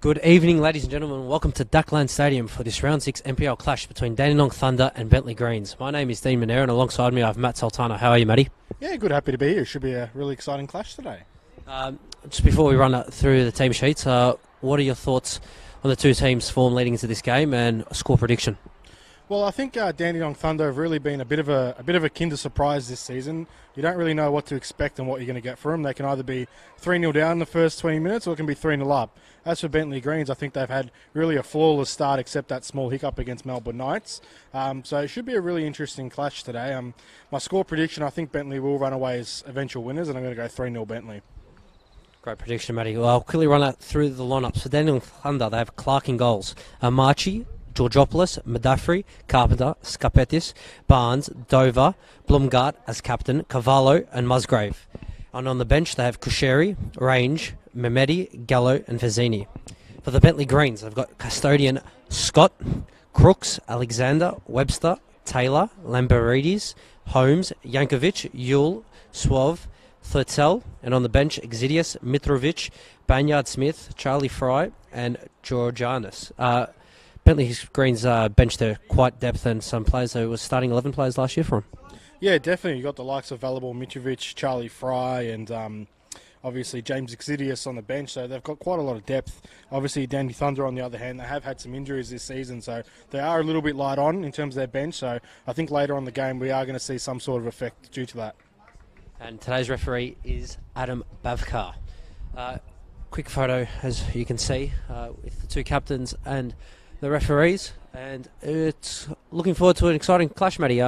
Good evening, ladies and gentlemen. Welcome to Duckland Stadium for this Round 6 NPL clash between Dandenong Thunder and Bentleigh Greens. My name is Dean Monero, and alongside me I have Matt Sultana. How are you, Matty? Yeah, good. Happy to be here. Should be a really exciting clash today. Just before we run through the team sheets, what are your thoughts on the two teams' form leading into this game and a score prediction? Well, I think Dandenong Thunder have really been a bit of a Kinder surprise this season. You don't really know what to expect and what you're going to get from them. They can either be 3-0 down in the first 20 minutes or it can be 3-0 up. As for Bentleigh Greens, I think they've had really a flawless start except that small hiccup against Melbourne Knights. So it should be a really interesting clash today. My score prediction, I think Bentleigh will run away as eventual winners, and I'm going to go 3-0 Bentleigh. Great prediction, Matty. Well, I'll quickly run through the lineups. For Dandenong Thunder, they have Clark in goals, Marchi, Georgopoulos, Madafri, Carpenter, Scapetis, Barnes, Dover, Blumgart as captain, Cavallo and Musgrave. And on the bench they have Kusheri, Range, Mehmedi, Gallo and Fazzini. For the Bentleigh Greens, they've got custodian Scott, Crooks, Alexander, Webster, Taylor, Lambaridis, Holmes, Yankovic, Yule, Suave, Thurtell, and on the bench Exidius, Mitrovic, Banyard Smith, Charlie Fry and Georgianus. Bentleigh Greens bench there quite depth and some players who were starting 11 players last year for him. Yeah, definitely. You've got the likes of Valuable Mitrovic, Charlie Fry and obviously James Exidius on the bench, so they've got quite a lot of depth. Obviously Dandy Thunder on the other hand, they have had some injuries this season, so they are a little bit light on in terms of their bench, so I think later on the game we are going to see some sort of effect due to that. And today's referee is Adam Bavkar. Quick photo, as you can see, with the two captains and the referees, and it's looking forward to an exciting clash, Matty.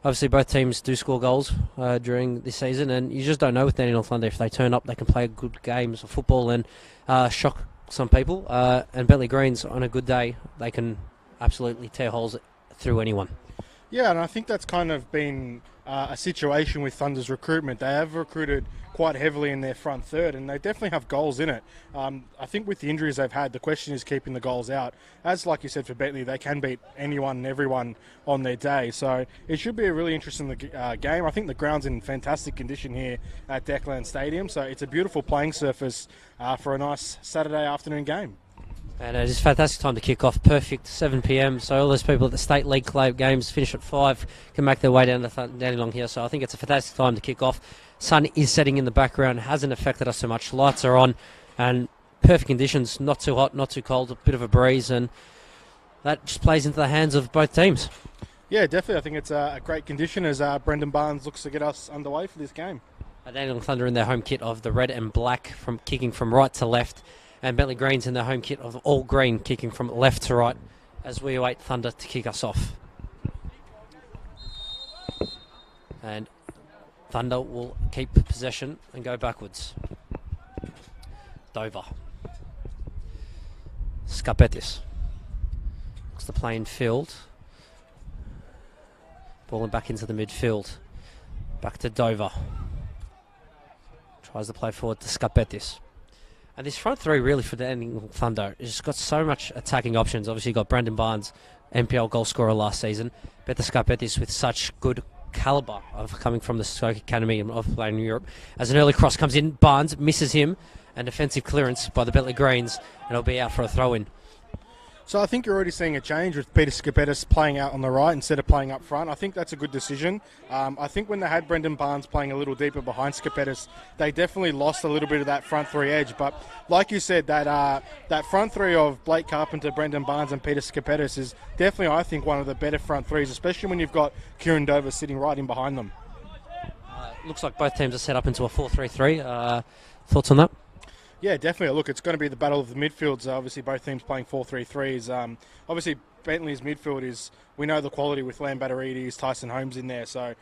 Obviously both teams do score goals during this season, and you just don't know with Dandenong Thunder. If they turn up, they can play good games of football and shock some people, and Bentleigh Greens on a good day they can absolutely tear holes through anyone. Yeah, and I think that's kind of been a situation with Thunder's recruitment. They have recruited quite heavily in their front third, and they definitely have goals in it. I think with the injuries they've had, the question is keeping the goals out. As like you said for Bentleigh, they can beat anyone and everyone on their day. So it should be a really interesting game. I think the ground's in fantastic condition here at Duckland Stadium, so it's a beautiful playing surface for a nice Saturday afternoon game. And it is a fantastic time to kick off. Perfect 7 p.m. So all those people at the State League Club games finish at 5 can make their way down to Dandenong here. So I think it's a fantastic time to kick off. Sun is setting in the background. Hasn't affected us so much. Lights are on and perfect conditions. Not too hot, not too cold. A bit of a breeze, and that just plays into the hands of both teams. Yeah, definitely. I think it's a great condition as Brendan Barnes looks to get us underway for this game. Dandenong Thunder in their home kit of the red and black, from kicking from right to left. And Bentleigh Greens in their home kit of all green, kicking from left to right as we await Thunder to kick us off. And Thunder will keep possession and go backwards. Dover. Scapetis. Looks to play in field. Balling back into the midfield. Back to Dover. Tries to play forward to Scapetis. And this front three really for Dandenong Thunder has got so much attacking options. Obviously you've got Brandon Barnes, NPL goal scorer last season. Better Scapetis with such good calibre of coming from the Stoke Academy and of playing in Europe. As an early cross comes in, Barnes misses him, and defensive clearance by the Bentleigh Greens, and it'll be out for a throw-in. So I think you're already seeing a change with Peter Scapetis playing out on the right instead of playing up front. I think that's a good decision. I think when they had Brendan Barnes playing a little deeper behind Scapetis, they definitely lost a little bit of that front three edge. But like you said, that front three of Blake Carpenter, Brendan Barnes and Peter Scapetis is definitely, I think, one of the better front threes, especially when you've got Kieran Dover sitting right in behind them. Looks like both teams are set up into a 4-3-3. Thoughts on that? Yeah, definitely. Look, it's going to be the battle of the midfields. Obviously, both teams playing 4-3-3s. Obviously, Bentleigh's midfield is, we know the quality with Lambaridis, Tyson Holmes in there. So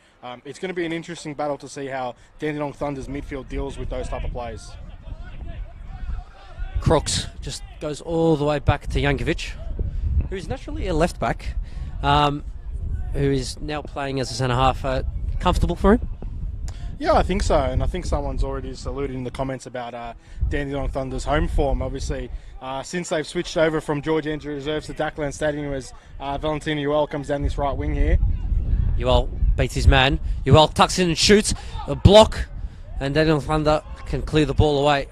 it's going to be an interesting battle to see how Dandenong Thunder's midfield deals with those type of players. Crooks just goes all the way back to Yankovic, who's naturally a left back, who is now playing as a centre half. Comfortable for him? Yeah, I think so, and I think someone's already just alluded in the comments about Dandenong Thunder's home form. Obviously, since they've switched over from George Andrew Reserves to Duckland Stadium, as Valentino Uel comes down this right wing here. Uel beats his man. Uel tucks in and shoots. A block, and Dandenong Thunder can clear the ball away.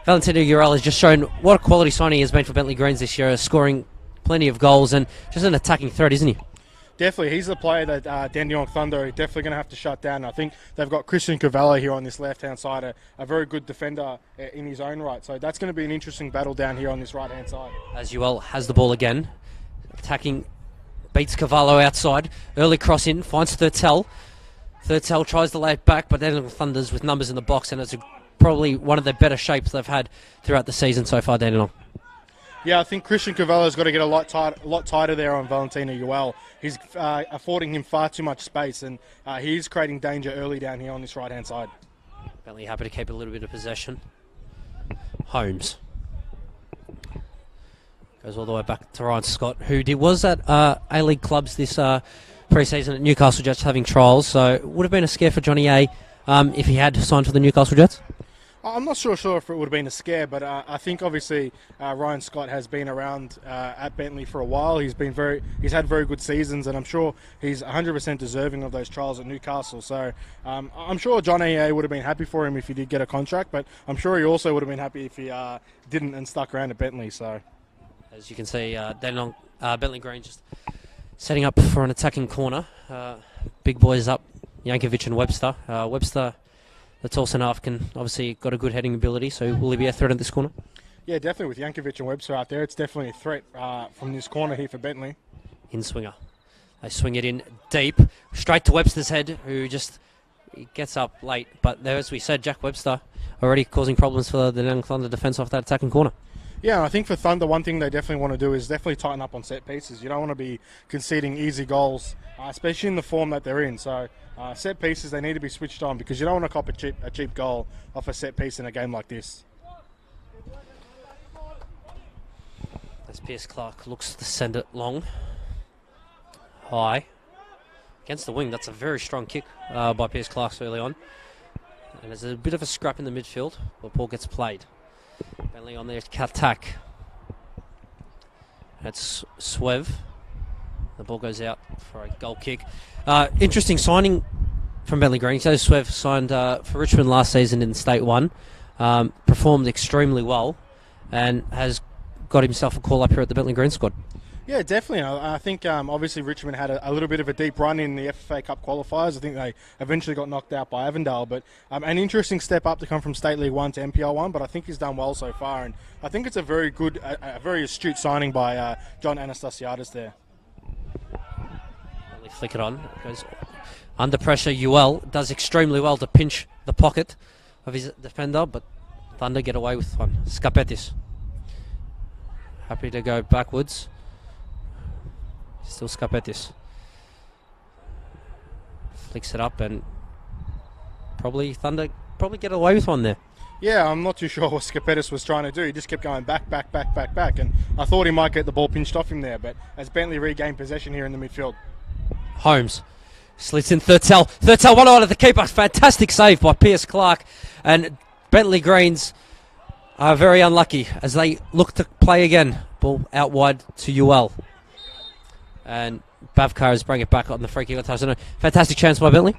Valentino Urel has just shown what a quality signing he has been for Bentleigh Greens this year, scoring plenty of goals and just an attacking threat, isn't he? Definitely, he's the player that Dandenong Thunder are definitely going to have to shut down. I think they've got Christian Cavallo here on this left-hand side, a very good defender in his own right. So that's going to be an interesting battle down here on this right-hand side. As Urel has the ball again, attacking, beats Cavallo outside, early cross in, finds Thurtell. Thurtell tries to lay it back, but Dandenong Thunders with numbers in the box, and it's probably one of the better shapes they've had throughout the season so far, Dandenong. Yeah, I think Christian Cavallo's got to get a lot tighter there on Valentino Urel. He's affording him far too much space, and he's creating danger early down here on this right-hand side. Bentleigh happy to keep a little bit of possession. Holmes goes all the way back to Ryan Scott, who was at A-League clubs this pre-season at Newcastle Jets having trials, so it would have been a scare for Johnny A if he had signed for the Newcastle Jets. I'm not sure if it would have been a scare, but I think obviously Ryan Scott has been around at Bentleigh for a while. He's had very good seasons, and I'm sure he's 100% deserving of those trials at Newcastle. So I'm sure John A would have been happy for him if he did get a contract, but I'm sure he also would have been happy if he didn't and stuck around at Bentleigh. So, as you can see, Bentleigh Green just setting up for an attacking corner. Big boys up, Yankovic and Webster. Webster, the tall centre half, can obviously got a good heading ability, so will he be a threat at this corner? Yeah, definitely. With Yankovic and Webster out there, it's definitely a threat from this corner here for Bentleigh. In swinger. They swing it in deep, straight to Webster's head, who just gets up late. But there, as we said, Jack Webster already causing problems for the Dandenong Thunder defence off that attacking corner. Yeah, I think for Thunder, one thing they definitely want to do is definitely tighten up on set pieces. You don't want to be conceding easy goals, especially in the form that they're in. So set pieces, they need to be switched on because you don't want to cop a cheap goal off a set piece in a game like this. As Pierce Clark looks to send it long. High. Against the wing, that's a very strong kick by Pierce Clark early on. And there's a bit of a scrap in the midfield, but ball gets played. Bentleigh on their attack. That's Swev. The ball goes out for a goal kick. Interesting signing from Bentleigh Green. So Swev signed for Richmond last season in State 1. Performed extremely well and has got himself a call up here at the Bentleigh Green squad. Yeah, definitely. I think obviously Richmond had a little bit of a deep run in the FFA Cup qualifiers. I think they eventually got knocked out by Avondale, but an interesting step up to come from State League 1 to NPL 1, but I think he's done well so far, and I think it's a very good, a very astute signing by John Anastasiadis there. Only flick it on. Goes under pressure. Uel does extremely well to pinch the pocket of his defender, but Thunder get away with one. Scapetis. Happy to go backwards. Still Scapetis. Flicks it up and Thunder get away with one there. Yeah, I'm not too sure what Scapetis was trying to do. He just kept going back, and I thought he might get the ball pinched off him there, but as Bentleigh regained possession here in the midfield. Holmes slits in Thurtell. Thurtell one out of the keeper. Fantastic save by Pierce Clark, and Bentleigh Greens are very unlucky as they look to play again. Ball out wide to Uel. And Bavkar is bringing it back on the free kick. Fantastic chance by Bentleigh.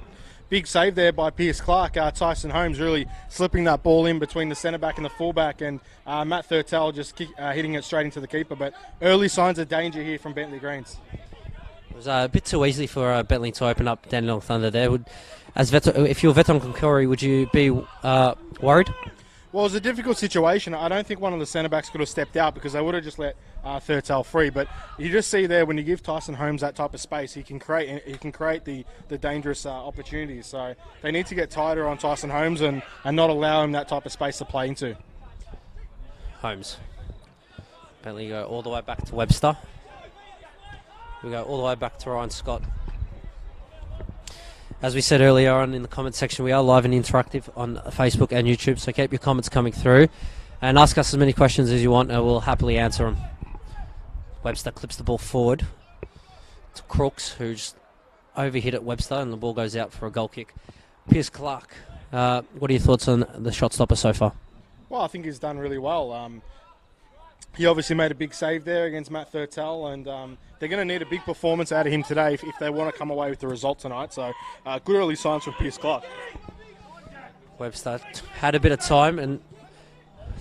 Big save there by Pierce Clark. Tyson Holmes really slipping that ball in between the centre-back and the full-back, and Matt Thurtell just hitting it straight into the keeper. But early signs of danger here from Bentleigh Greens. It was a bit too easy for Bentleigh to open up Dandenong Thunder there. If you were Veton Concori, would you be worried? Well, it was a difficult situation. I don't think one of the centre-backs could have stepped out because they would have just let Thurtell free. But you just see there when you give Tyson Holmes that type of space, he can create the dangerous opportunities. So they need to get tighter on Tyson Holmes and not allow him that type of space to play into. Holmes. Bentleigh go all the way back to Webster. We go all the way back to Ryan Scott. As we said earlier on in the comment section, we are live and interactive on Facebook and YouTube, so keep your comments coming through and ask us as many questions as you want and we'll happily answer them. Webster clips the ball forward to Crooks, who just overhit at Webster and the ball goes out for a goal kick. Pierce Clark, what are your thoughts on the shot stopper so far? Well, I think he's done really well. He obviously made a big save there against Matt Thurtell, and they're going to need a big performance out of him today if they want to come away with the result tonight. So good early signs from Pierce Clark. Webster had a bit of time, and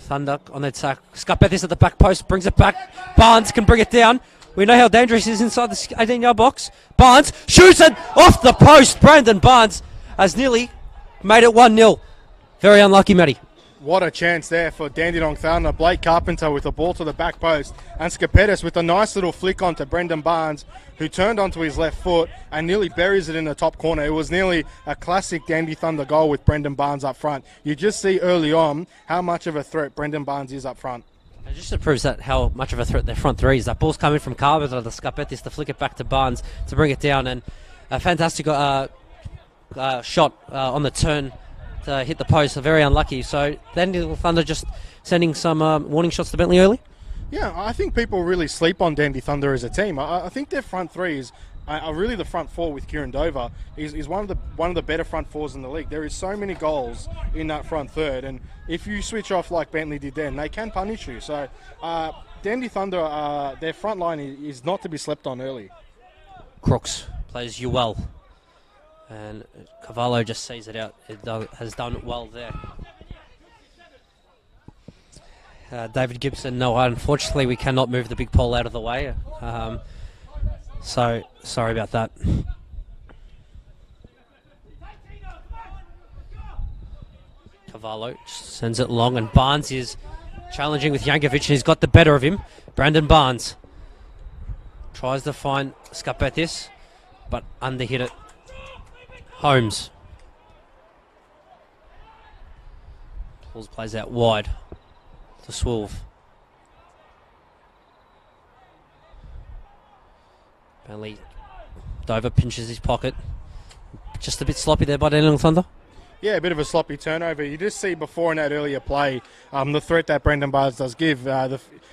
Thunder on their attack. Scarpettis at the back post, brings it back. Barnes can bring it down. We know how dangerous he is inside the 18-yard box. Barnes shoots it off the post. Brandon Barnes has nearly made it 1-0. Very unlucky, Matty. What a chance there for Dandenong Thunder. Blake Carpenter with the ball to the back post, and Scarpettis with a nice little flick onto Brendan Barnes, who turned onto his left foot and nearly buries it in the top corner. It was nearly a classic Dandy Thunder goal with Brendan Barnes up front. You just see early on how much of a threat Brendan Barnes is up front. It just proves that how much of a threat their front three is. That ball's coming from Carpenter to Scarpettis to flick it back to Barnes to bring it down, and a fantastic shot on the turn to hit the post. So very unlucky. So then Thunder just sending some warning shots to Bentleigh early. Yeah, I think people really sleep on Dandy Thunder as a team. I think their front three are really the front four with Kieran Dover is one of the better front fours in the league. There is so many goals in that front third, and if you switch off like Bentleigh did then, they can punish you. So Dandy Thunder, their front line is not to be slept on early. Crooks plays you well, and Cavallo just sees it out. It has done it well there. David Gibson, no, unfortunately we cannot move the big pole out of the way. So, sorry about that. Cavallo sends it long, and Barnes is challenging with Jankovic, and he's got the better of him. Brandon Barnes tries to find Scarpettis, but underhit it. Holmes plays out wide to Swolf. Bentleigh, Dover pinches his pocket. Just a bit sloppy there by Dandenong Thunder. Yeah, a bit of a sloppy turnover. You just see before in that earlier play the threat that Brendan Barnes does give.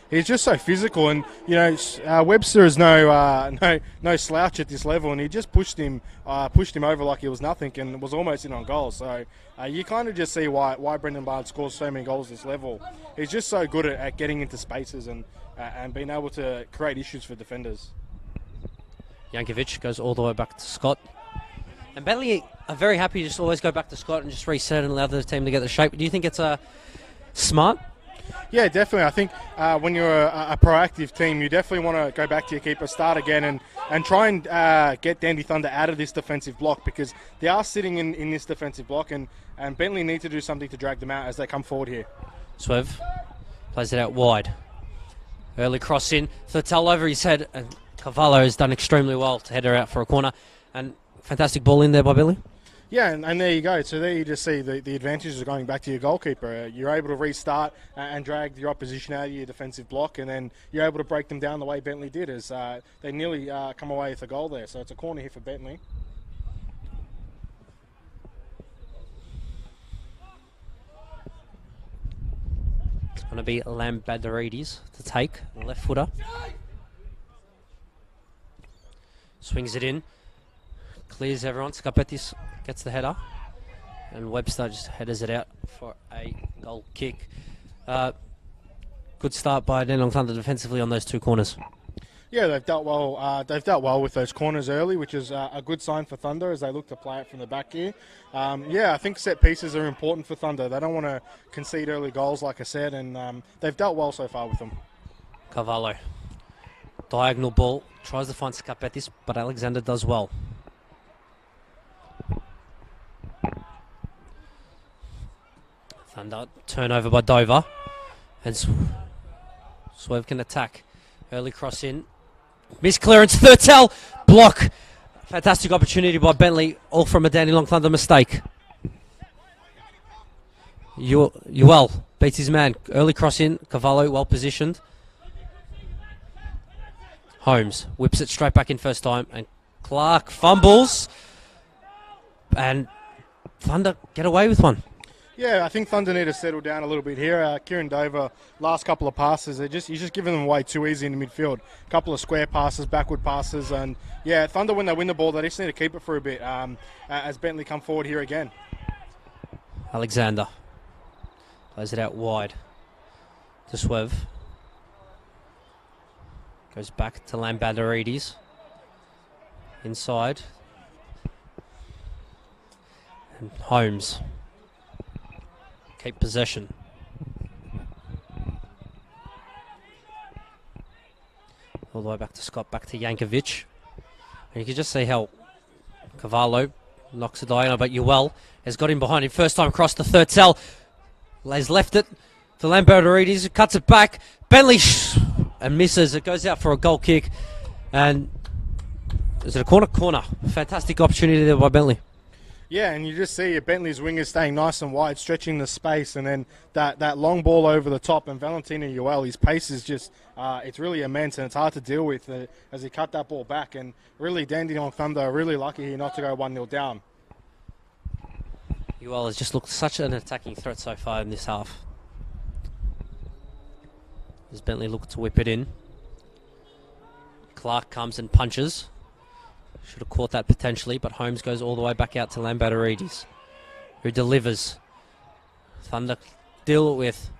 He's just so physical, and Webster is no slouch at this level, and he just pushed him over like he was nothing, and was almost in on goal. So you kind of just see why Brendan Barnes scores so many goals at this level. He's just so good at getting into spaces and being able to create issues for defenders. Jankovic goes all the way back to Scott. And Bentleigh are very happy to just always go back to Scott and just reset and allow the team to get the shape. Do you think it's smart? Yeah, definitely. I think when you're a proactive team, you definitely want to go back to your keeper, start again, and try and get Dandy Thunder out of this defensive block, because they are sitting in this defensive block, and Bentleigh need to do something to drag them out as they come forward here. Swerve plays it out wide. Early cross in. Thurtell over his head, and Cavallo has done extremely well to head her out for a corner. And fantastic ball in there by Bentleigh. Yeah, and there you go. So there you just see the advantages of going back to your goalkeeper. You're able to restart and drag your opposition out of your defensive block, and then you're able to break them down the way Bentleigh did, as they nearly come away with a goal there. So it's a corner here for Bentleigh. It's going to be Lambadarides to take, left footer. Swings it in. Clears everyone. Scarpettis gets the header, and Webster just headers it out for a goal kick. Good start by Dandenong Thunder defensively on those two corners. Yeah, they've dealt well. They've dealt well with those corners early, which is a good sign for Thunder as they look to play it from the back here. I think set pieces are important for Thunder. They don't want to concede early goals, like I said, and they've dealt well so far with them. Cavallo, diagonal ball, tries to find Scarpettis, but Alexander does well. Thunder, turnover by Dover, and Swerve can attack. Early cross in, miss clearance, Thurtell, block. Fantastic opportunity by Bentleigh, all from a Dandenong Thunder mistake. Ewell beats his man. Early cross in, Cavallo well positioned. Holmes whips it straight back in first time, and Clark fumbles, and Thunder get away with one. Yeah, I think Thunder need to settle down a little bit here. Kieran Dover, last couple of passes, he's just giving them away too easy in the midfield. A couple of square passes, backward passes, and yeah, Thunder, when they win the ball, they just need to keep it for a bit as Bentleigh come forward here again. Alexander plays it out wide to Swerve. Goes back to Lambadarides. Inside. And Holmes. Keep possession. All the way back to Scott, back to Jankovic. And you can just see how Cavallo knocks it diagonal, but Ewell has got him behind him. First time across the third cell. Has left it to Lambertarides, cuts it back. Bentleigh and misses. It goes out for a goal kick. And is it a corner? Corner. Fantastic opportunity there by Bentleigh. Yeah, and you just see Bentley's wingers staying nice and wide, stretching the space, and then that long ball over the top. And Valentino Ewell, his pace is just, it's really immense, and it's hard to deal with as he cut that ball back. And really, Dandenong Thunder are really lucky here not to go 1-0 down. Ewell has just looked such an attacking threat so far in this half. As Bentleigh looked to whip it in. Clark comes and punches. Should have caught that potentially, but Holmes goes all the way back out to Lambertarides, who delivers. Thunder deal it with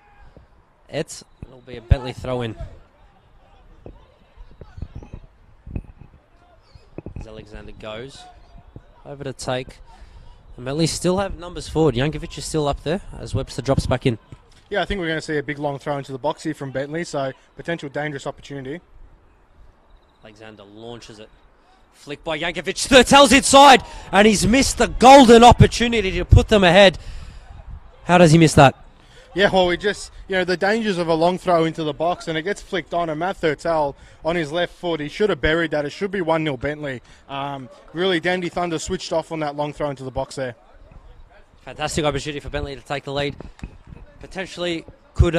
it. It'll be a Bentleigh throw in. As Alexander goes over to take. And Bentleigh still have numbers forward. Jankovic is still up there as Webster drops back in. Yeah, I think we're going to see a big long throw into the box here from Bentleigh, so potential dangerous opportunity. Alexander launches it. Flick by Jankovic. Thurtell's inside, and he's missed the golden opportunity to put them ahead. How does he miss that? Yeah, well, we just, the dangers of a long throw into the box, and it gets flicked on, and Matt Thurtell on his left foot, he should have buried that. It should be 1-0 Bentleigh. Really, Dandy Thunder switched off on that long throw into the box there. Fantastic opportunity for Bentleigh to take the lead. Potentially could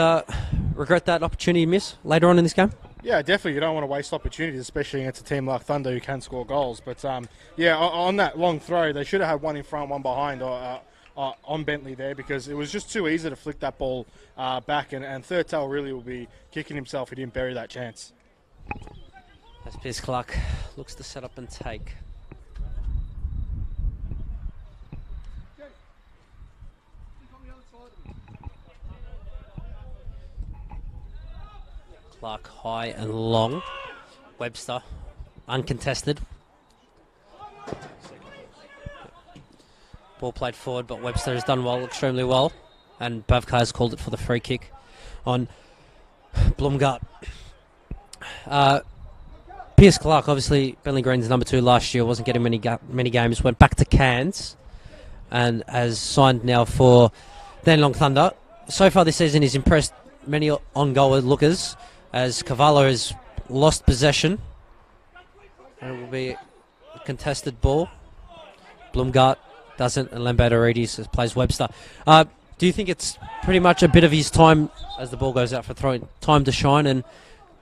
regret that opportunity miss later on in this game. Yeah, definitely. You don't want to waste opportunities, especially against a team like Thunder who can score goals. But, on that long throw, they should have had one in front, one behind on Bentleigh there, because it was just too easy to flick that ball back. And Thurtell really will be kicking himself if he didn't bury that chance. As Piers Clark looks to set up and take. Clark high and long. Webster uncontested. Ball played forward, but Webster has done well, extremely well. And Bavkar has called it for the free kick on Blumgart. Piers Clark, obviously Bentleigh Green's number 2 last year, wasn't getting many games, went back to Cairns and has signed now for Dandenong Thunder. So far this season he's impressed many on-goal lookers, as Cavallo has lost possession. And it will be a contested ball. Blumgart doesn't, and Lambertarides plays Webster. Do you think it's pretty much a bit of his time as the ball goes out for throwing, time to shine and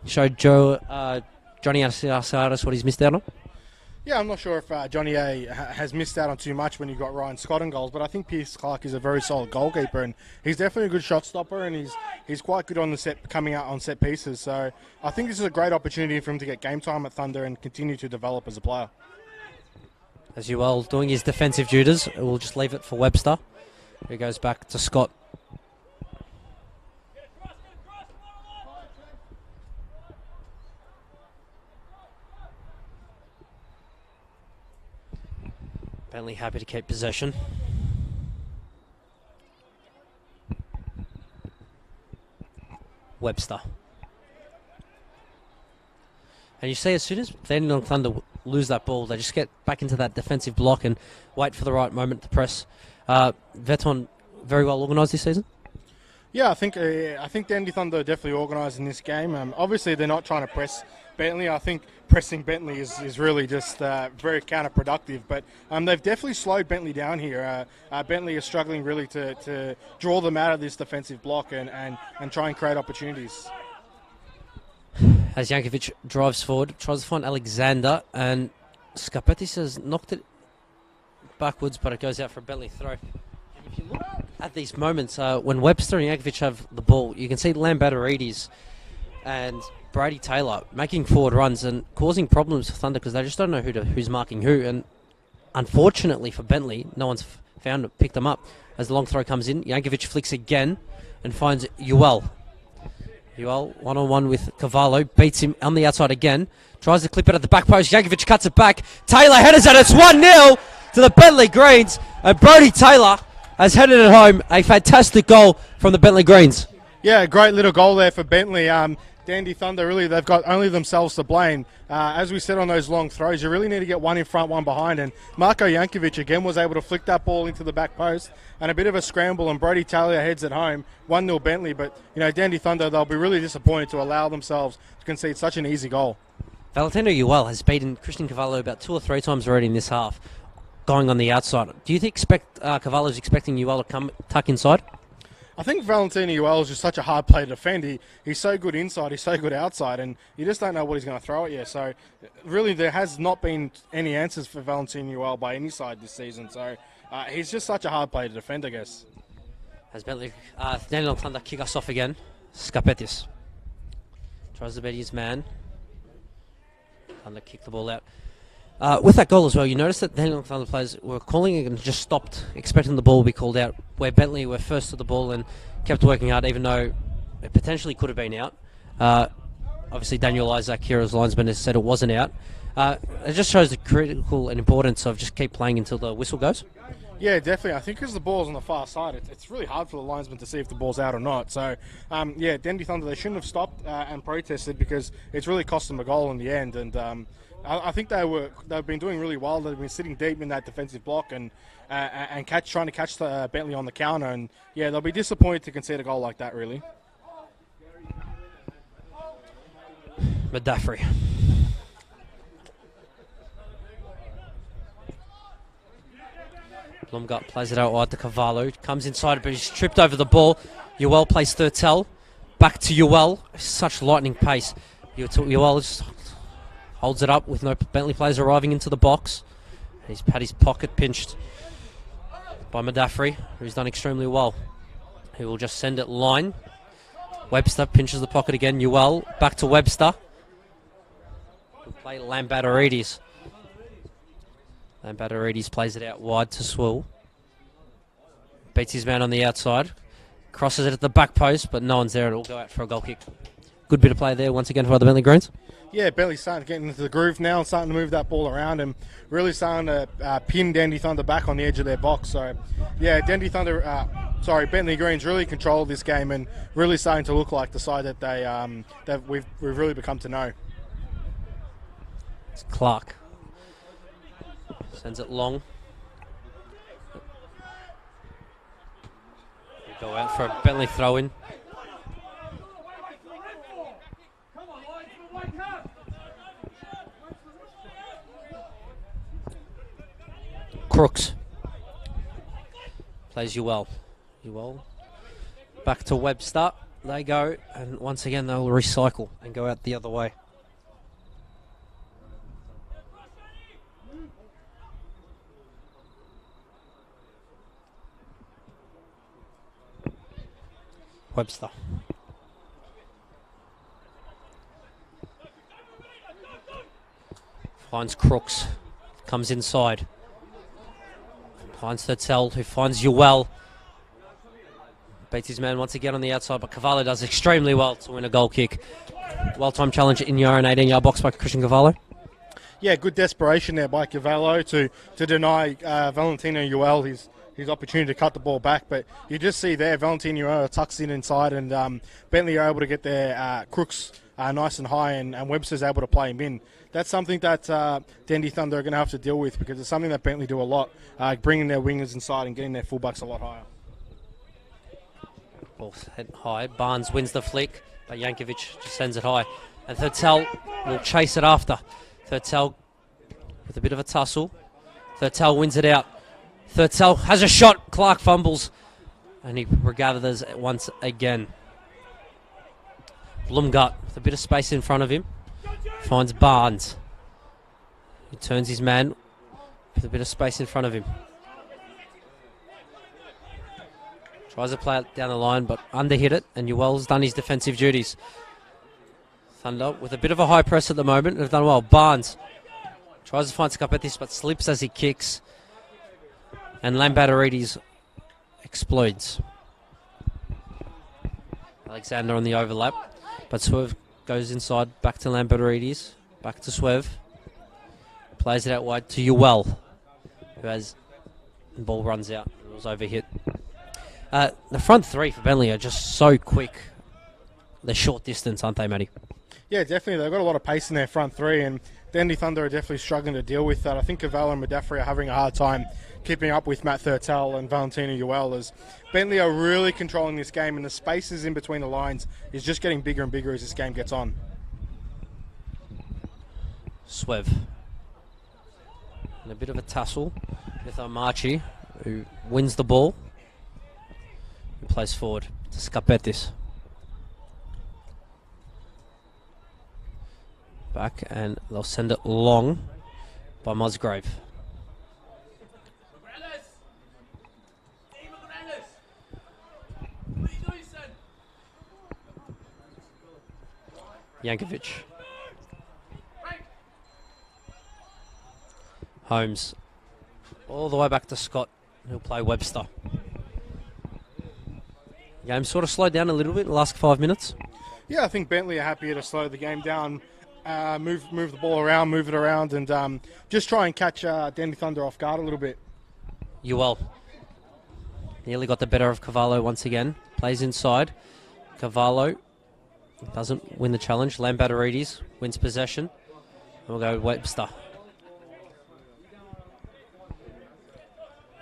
show Johnny Arsaris what he's missed out on? Yeah, I'm not sure if Johnny A has missed out on too much when you got Ryan Scott in goals, but I think Piers Clark is a very solid goalkeeper, and he's definitely a good shot stopper, and he's quite good on the set, coming out on set pieces. So I think this is a great opportunity for him to get game time at Thunder and continue to develop as a player. As Ewell doing his defensive duties, we'll just leave it for Webster. He goes back to Scott. Bentleigh happy to keep possession. Webster. And you see, as soon as Dandenong Thunder lose that ball, they just get back into that defensive block and wait for the right moment to press. Veton very well organised this season. Yeah, I think Dandy Thunder are definitely organised in this game. Obviously, they're not trying to press Bentleigh. I think pressing Bentleigh is really just very counterproductive. But they've definitely slowed Bentleigh down here. Bentleigh is struggling really to draw them out of this defensive block and try and create opportunities. As Jankovic drives forward, tries to find Alexander, and Skapetis has knocked it backwards, but it goes out for a Bentleigh throw. And if you look at these moments, when Webster and Jankovic have the ball, you can see Lambertarides and Brady Taylor making forward runs and causing problems for Thunder because they just don't know who's marking who. And unfortunately for Bentleigh, no one's picked them up. As the long throw comes in, Jankovic flicks again and finds Ewell. Ewell one-on-one with Cavallo, beats him on the outside again, tries to clip it at the back post. Jankovic cuts it back. Taylor headers it. It's 1-0 to the Bentleigh Greens, and Brody Taylor has headed it home. A fantastic goal from the Bentleigh Greens. Yeah, great little goal there for Bentleigh. Dandy Thunder, really, they've got only themselves to blame. As we said on those long throws, you really need to get one in front, one behind. And Marko Jankovic, again, was able to flick that ball into the back post. And a bit of a scramble, and Brody Talia heads at home, 1-0 Bentleigh. But, Dandy Thunder, they'll be really disappointed to allow themselves to concede such an easy goal. Valentino Uel has beaten Christian Cavallo about 2 or 3 times already in this half, going on the outside. Do you think Cavallo's expecting Uel to come tuck inside? I think Valentino Uel is just such a hard player to defend. He's so good inside, he's so good outside, and you just don't know what he's going to throw at you. So, really, there has not been any answers for Valentino Uel by any side this season. So, he's just such a hard player to defend, I guess. As Bentleigh, Dandenong Thunder kick us off again. Skapetis tries to beat his man. Thunder kick the ball out. With that goal as well, you notice that Dandenong Thunder players were calling it and just stopped expecting the ball to be called out, where Bentleigh were first to the ball and kept working hard even though it potentially could have been out. Obviously Daniel Isaac here as linesman has said it wasn't out. It just shows the critical and importance of just keep playing until the whistle goes. Yeah, definitely. I think because the ball's on the far side, it's really hard for the linesman to see if the ball's out or not. So, Dandy Thunder, they shouldn't have stopped and protested because it's really cost them a goal in the end. And I think they've been doing really well. They've been sitting deep in that defensive block and trying to catch the Bentleigh on the counter. And yeah, they'll be disappointed to concede a goal like that. Really. Madaffrey. Blumgut plays it out wide to Cavallo. Comes inside, but he's tripped over the ball. Uel plays Thurtell. Back to Uel. Such lightning pace. Uel just holds it up with no Bentleigh players arriving into the box. He's had his pocket pinched by Madaffrey, who's done extremely well. He will just send it line. Webster pinches the pocket again. Uel back to Webster. He'll play Lambatoridis. Lambatoridis plays it out wide to Swill. Beats his man on the outside. Crosses it at the back post, but no one's there. It'll go out for a goal kick. Good bit of play there once again for the Bentleigh Greens. Yeah, Bentleigh's starting to get into the groove now and starting to move that ball around and really starting to pin Dandy Thunder back on the edge of their box. So, yeah, Bentleigh Greens really controlled this game and really starting to look like the side that we've really become to know. It's Clark. Sends it long. Go out for a Bentleigh throw-in. Crooks. Plays Uel. Back to Webster. They go, and once again they'll recycle and go out the other way. Webster. Finds Crooks. Comes inside. Finds Thurtell, who finds Uel. Beats his man once again on the outside, but Cavallo does extremely well to win a goal kick. Well-timed challenge in your own 18-yard box by Christian Cavallo. Yeah, good desperation there by Cavallo to deny Valentino Uel his opportunity to cut the ball back. But you just see there, Valentino Uel tucks in inside, and Bentleigh are able to get their Crooks nice and high, and Webster's able to play him in. That's something that Dandy Thunder are going to have to deal with because it's something that Bentleigh do a lot, bringing their wingers inside and getting their fullbacks a lot higher. Ball head high. Barnes wins the flick, but Jankovic just sends it high. And Thurtell will chase it after. Thurtell with a bit of a tussle. Thurtell wins it out. Thurtell has a shot. Clark fumbles. And he regathers once again. Blumgut with a bit of space in front of him. Finds Barnes. He turns his man with a bit of space in front of him. Tries to play it down the line, but underhit it, and Uel's done his defensive duties. Thunder with a bit of a high press at the moment, have done well. Barnes tries to find Skapetis, but slips as he kicks. And Lambatoridis explodes. Alexander on the overlap, but Swerve goes inside, back to Lambatoridis, back to Swerve. Plays it out wide to Uel, who has the ball runs out. It was overhit. The front three for Bentleigh are just so quick. they're short distance, aren't they, Matty? Yeah, definitely. They've got a lot of pace in their front three, and Dandenong Thunder are definitely struggling to deal with that. I think Cavallo and Madaffrey are having a hard time keeping up with Matt Thurtell and Valentino Uel, as Bentleigh are really controlling this game, and the spaces in between the lines is just getting bigger and bigger as this game gets on. Swev. And a bit of a tussle with Marchi, who wins the ball, who plays forward to Scapetis. Back, and they'll send it long by Musgrave. Yankovic. Holmes. All the way back to Scott, who'll play Webster. Game sort of slowed down a little bit in the last 5 minutes. Yeah, I think Bentleigh are happier to slow the game down, move the ball around, move it around, and just try and catch Dandenong Thunder off guard a little bit. Uel. Nearly got the better of Cavallo once again. Plays inside. Cavallo doesn't win the challenge. Lambatarides wins possession. We'll go Webster.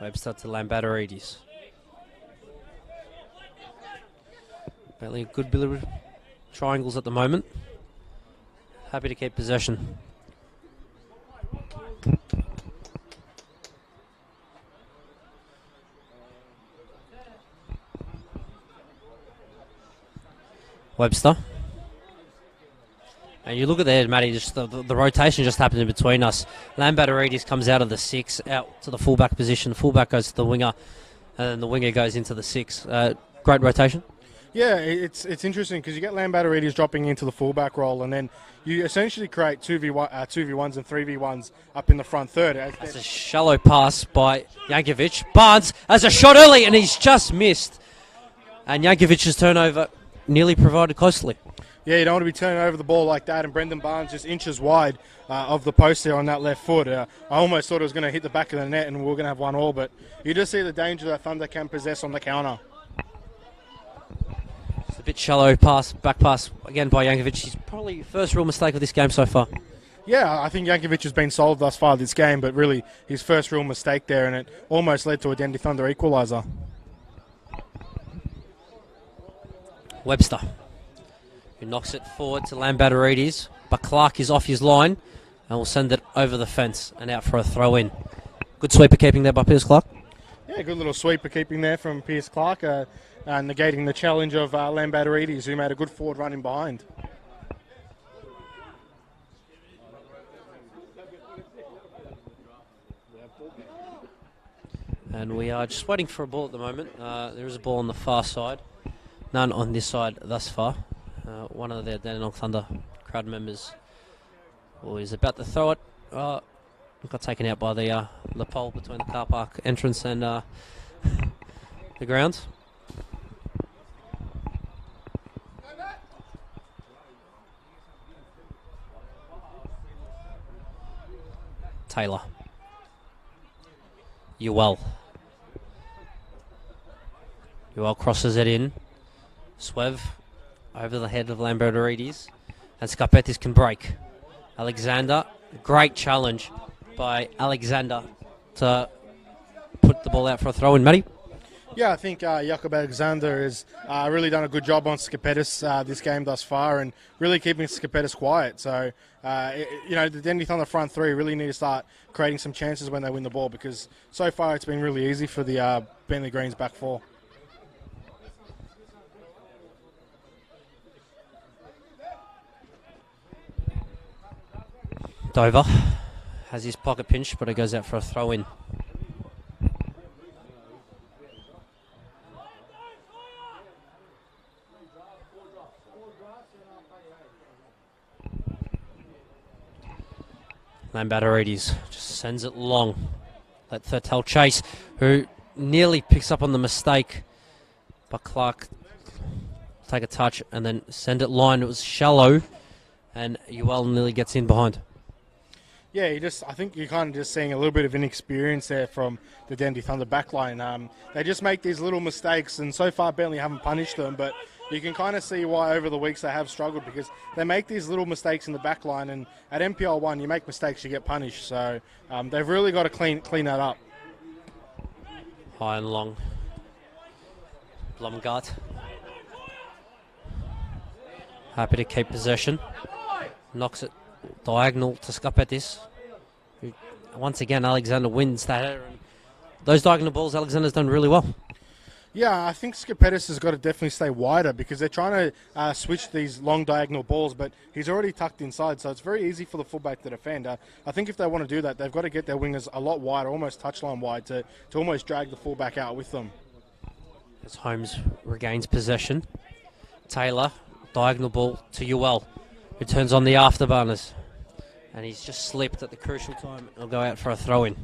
Webster to Lambatarides. Apparently a good bit of triangles at the moment. Happy to keep possession. Webster. And you look at there, Matty, just the rotation just happened in between us. Lambatarides comes out of the 6, out to the fullback position. The fullback goes to the winger, and then the winger goes into the 6. Great rotation. Yeah, it's interesting because you get Lambatarides dropping into the fullback role, and then you essentially create 2v1s and 3v1s up in the front third. That's a shallow pass by Yankovic. Barnes has a shot early, and he's just missed. And Yankovic's turnover nearly provided closely. Yeah, you don't want to be turning over the ball like that, and Brendan Barnes just inches wide of the post there on that left foot. I almost thought it was going to hit the back of the net and we were going to have 1-1, but you just see the danger that Thunder can possess on the counter. It's a bit shallow pass, back pass again by Yankovic. He's probably first real mistake of this game so far. Yeah, I think Yankovic has been solved thus far this game, but really his first real mistake there, and it almost led to a Dandenong Thunder equaliser. Webster, who knocks it forward to Lambatarides, but Clark is off his line and will send it over the fence and out for a throw-in. Good sweeper keeping there by Piers Clark. Yeah, good little sweeper keeping there from Piers Clark, negating the challenge of Lambatarides, who made a good forward run in behind. And we are just waiting for a ball at the moment. There is a ball on the far side. None on this side thus far. One of the Dandenong Thunder crowd members is about to throw it. Got taken out by the pole between the car park entrance and the grounds. Taylor. Uel crosses it in. Swev over the head of Lambatarides, and Scapetis can break. Alexander, great challenge by Alexander to put the ball out for a throw in. Matty? Yeah, I think Jakob Alexander has really done a good job on Scapetis this game thus far, and really keeping Scapetis quiet. So, the Dandenong Thunder front three really need to start creating some chances when they win the ball, because so far it's been really easy for the Bentleigh Greens back four. Dover has his pocket pinch, but it goes out for a throw-in. Lambatarides just sends it long. Let Thurtell chase, who nearly picks up on the mistake, but Clark take a touch and then send it line. It was shallow, and Uel nearly gets in behind. Yeah, I think you're kind of just seeing a little bit of inexperience there from the Dandenong Thunder backline. They just make these little mistakes, and so far Bentleigh haven't punished them, but you can kind of see why over the weeks they have struggled, because they make these little mistakes in the back line, and at NPL 1 you make mistakes, you get punished. So they've really got to clean that up. High and long. Blumgart. Happy to keep possession. Knocks it diagonal to Skapetis. Once again, Alexander wins that header. And those diagonal balls, Alexander's done really well. Yeah, I think Skapetis has got to definitely stay wider, because they're trying to switch these long diagonal balls, but he's already tucked inside, so it's very easy for the fullback to defend. I think if they want to do that, they've got to get their wingers a lot wider, almost touchline wide, to almost drag the fullback out with them. As Holmes regains possession. Taylor, diagonal ball to Ewell, who turns on the afterburners. And he's just slipped at the crucial time. He'll go out for a throw-in.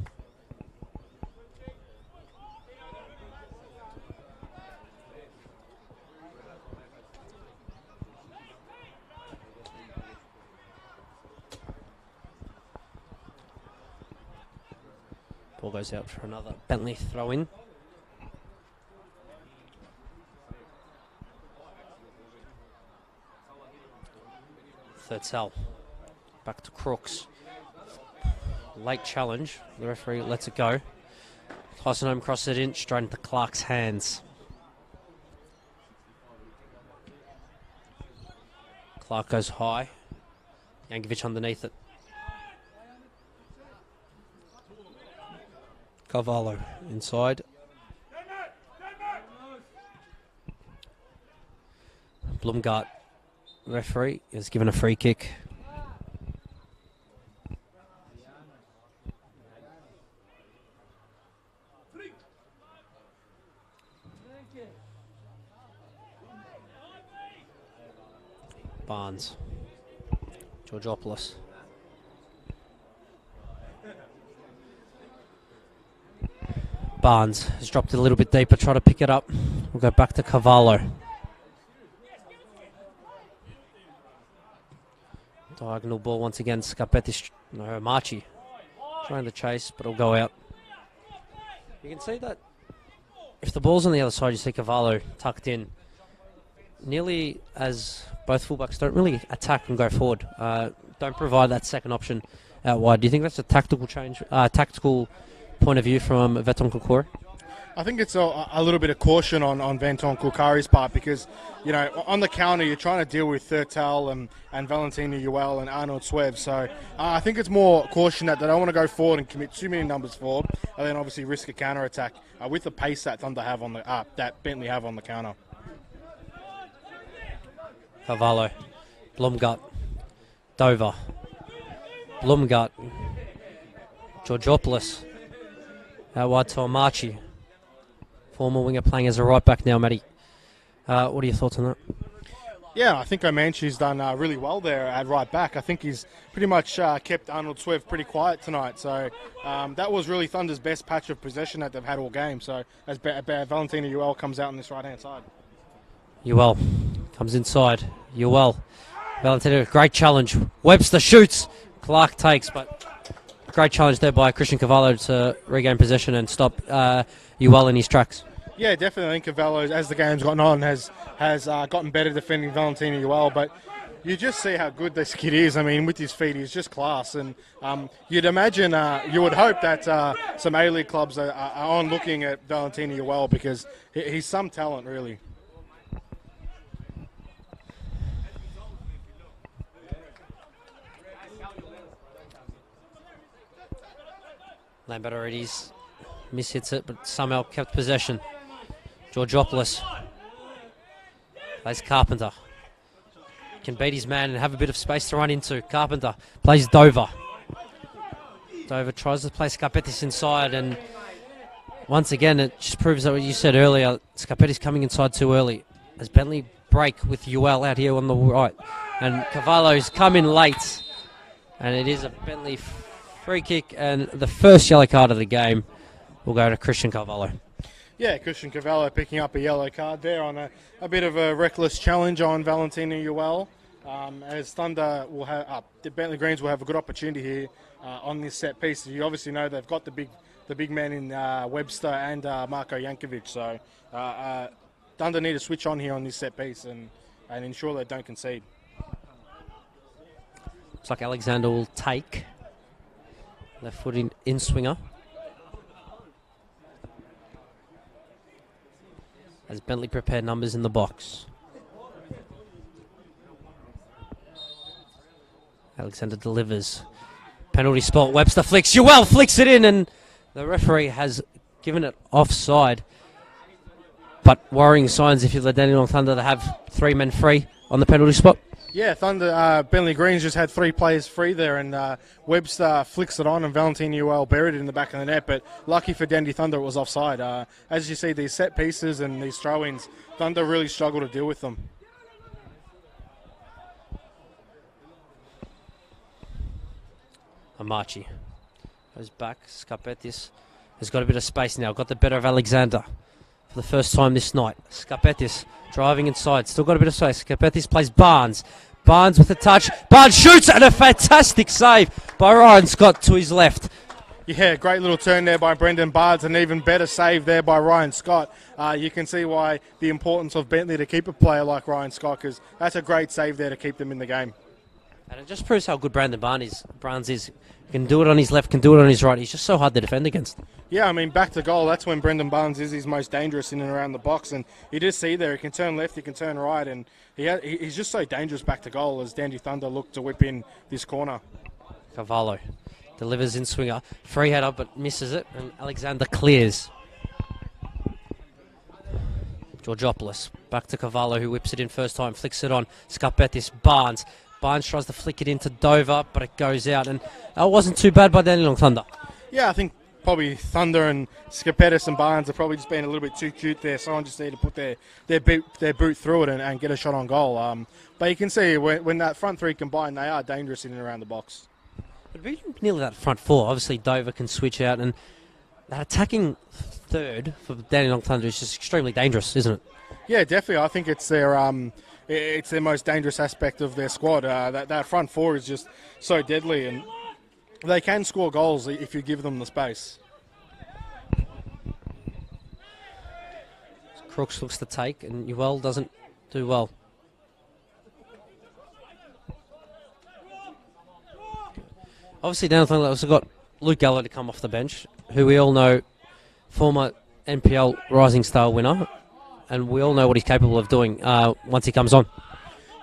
Ball goes out for another Bentleigh throw-in. Third cell. Back to Crooks. Late challenge. The referee lets it go. Tyson home crosses it in, straight into Clark's hands. Clark goes high. Yankovic underneath it. Carvalho inside. Blumgart, referee, is given a free kick. Barnes. Georgopoulos. Barnes has dropped it a little bit deeper, try to pick it up. We'll go back to Carvalho. Diagonal ball once again, Scarpetti, no, Marchi trying to chase, but it'll go out. You can see that if the ball's on the other side, you see Carvalho tucked in. Nearly as both fullbacks don't really attack and go forward. Don't provide that second option out wide. Do you think that's a tactical change, tactical point of view from Veton Kukuri? I think it's a little bit of caution on Venton Kukari's part, because, you know, on the counter you're trying to deal with Thurtel and Valentina Ewell and Arnold Swev. So I think it's more caution that they don't want to go forward and commit too many numbers forward, and then obviously risk a counter attack with the pace that Thunder have on the that Bentleigh have on the counter. Carvalho, Blumgart, Dover, Blumgart, Georgopoulos, out wide to Marchi. Former winger playing as a right back now, Matty. What are your thoughts on that? Yeah, I think Omanchi's done really well there at right back. I think he's pretty much kept Arnold Swev pretty quiet tonight. So that was really Thunder's best patch of possession that they've had all game. So as Valentina Ewell comes out on this right-hand side. Ewell comes inside. Ewell. Valentina, great challenge. Webster shoots. Clark takes, but great challenge there by Christian Carvalho to regain possession and stop Ewell in his tracks. Yeah, definitely. I think Carvalho, as the game's gotten on, has gotten better defending Valentina Ewell, but you just see how good this kid is. I mean, with his feet, he's just class. And you'd imagine, you would hope that some A-League clubs are on looking at Valentina Ewell, because he's some talent, really. Lambertorides mishits it, but somehow kept possession. Georgopoulos plays Carpenter. Can beat his man and have a bit of space to run into. Carpenter plays Dover. Dover tries to play Scarpetis inside, and once again it just proves that what you said earlier, Scarpetis coming inside too early. As Bentleigh break with Ewell out here on the right, and Carvalho's come in late, and it is a Bentleigh free kick, and the first yellow card of the game will go to Christian Carvalho. Yeah, Christian Carvalho picking up a yellow card there on a bit of a reckless challenge on Valentina Ewell. As Thunder will have, the Bentleigh Greens will have a good opportunity here on this set piece. You obviously know they've got the big men in Webster and Marko Yankovic, so Thunder need to switch on here on this set piece and ensure they don't concede. Looks like Alexander will take. Left foot in swinger. As Bentleigh prepared numbers in the box. Alexander delivers. Penalty spot. Webster flicks. Ewell flicks it in, and the referee has given it offside. But worrying signs if you're the Dandenong Thunder to have 3 men free on the penalty spot. Yeah, Bentleigh Greens just had 3 players free there, and Webster flicks it on, and Valentine Ewell buried it in the back of the net. But lucky for Dandy Thunder, it was offside. As you see, these set pieces and these throw-ins, Thunder really struggle to deal with them. Amachi goes back. Scarpetis has got a bit of space now. Got the better of Alexander for the first time this night. Scarpetis driving inside. Still got a bit of space. Scarpetis plays Barnes. Barnes with a touch. Barnes shoots, and a fantastic save by Ryan Scott to his left. Yeah, great little turn there by Brendan Barnes, and even better save there by Ryan Scott. You can see why the importance of Bentleigh to keep a player like Ryan Scott, because that's a great save there to keep them in the game. And it just proves how good Brandon Barnes is. He can do it on his left, can do it on his right. He's just so hard to defend against. Yeah, I mean, back to goal, that's when Brendan Barnes is his most dangerous in and around the box. And you just see there, he can turn left, he can turn right, and he's just so dangerous back to goal as Dandy Thunder look to whip in this corner. Cavallo delivers in swinger. Free header, but misses it, and Alexander clears. Georgopoulos back to Cavallo, who whips it in first time, flicks it on. Scarpetis, Barnes. Barnes tries to flick it into Dover, but it goes out, and that wasn't too bad by Dandenong Thunder. Yeah, I think probably Thunder and Scarpetis and Barnes have probably just been a little bit too cute there. Someone just need to put their boot through it and get a shot on goal. But you can see when that front 3 combine, they are dangerous in and around the box. But really nearly that front 4. Obviously, Dover can switch out, and that attacking third for Dandenong Thunder is just extremely dangerous, isn't it? Yeah, definitely. I think it's their most dangerous aspect of their squad. That front 4 is just so deadly, and they can score goals if you give them the space. Crooks looks to take, and Ewell doesn't do well. Obviously, down the also got Luke Gallo to come off the bench, who we all know, former NPL Rising Star winner, and we all know what he's capable of doing once he comes on.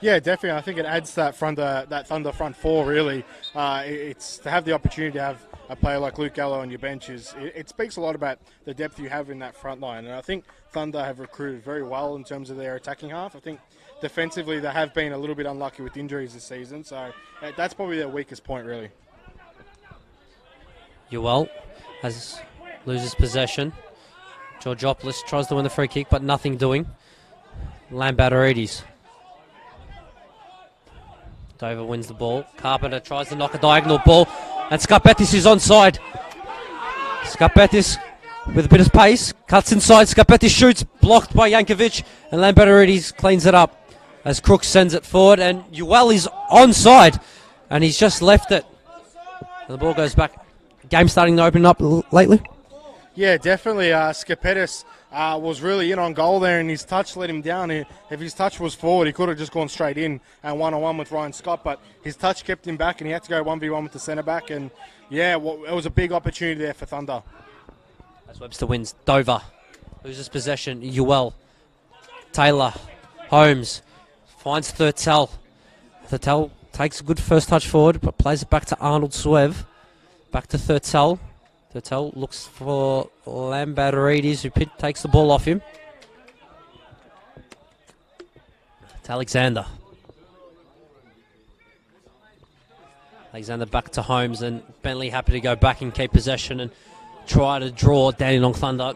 Yeah, definitely. I think it adds that Thunder front 4, really. It's to have the opportunity to have a player like Luke Gallo on your bench. It speaks a lot about the depth you have in that front line. And I think Thunder have recruited very well in terms of their attacking half. I think defensively they have been a little bit unlucky with injuries this season. So that's probably their weakest point, really. Ewell loses possession. Georgopoulos tries to win the free kick, but nothing doing. Lambatarides. Dover wins the ball. Carpenter tries to knock a diagonal ball, and Scarpetis is onside. Scarpetis with a bit of pace, cuts inside. Scarpetis shoots, blocked by Jankovic, and Lambatarides cleans it up as Crooks sends it forward, and Ewell is onside, and he's just left it. And the ball goes back. Game starting to open up lately. Yeah, definitely. Scarpetis was really in on goal there, and his touch let him down. If his touch was forward, he could have just gone straight in and one-on-one with Ryan Scott, but his touch kept him back, and he had to go 1v1 with the centre-back, and yeah, it was a big opportunity there for Thunder. As Webster wins, Dover loses possession. Ewell, Taylor, Holmes finds Thurtell. Thurtell takes a good first touch forward, but plays it back to Arnold Swev. Back to Thurtell. Thurtell looks for Lambatarides, who takes the ball off him. It's Alexander. Alexander back to Holmes, and Bentleigh happy to go back and keep possession and try to draw Dandenong Thunder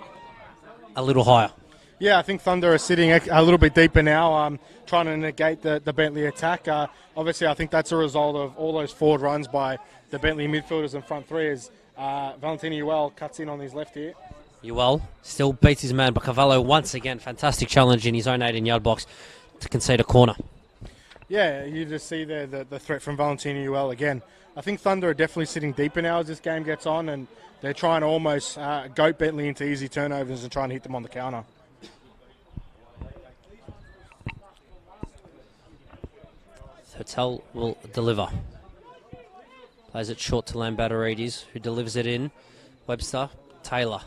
a little higher. Yeah, I think Thunder are sitting a little bit deeper now, trying to negate the Bentleigh attack. Obviously, I think that's a result of all those forward runs by the Bentleigh midfielders and front 3 as Valentino Ewell cuts in on his left here. Ewell still beats his man, but Cavallo once again, fantastic challenge in his own 18-yard box to concede a corner. Yeah, you just see there the threat from Valentino Ewell again. I think Thunder are definitely sitting deeper now as this game gets on, and they're trying to almost goat Bentleigh into easy turnovers and trying to hit them on the counter. Hotel will deliver. Plays it short to Lambatarides, who delivers it in. Webster, Taylor.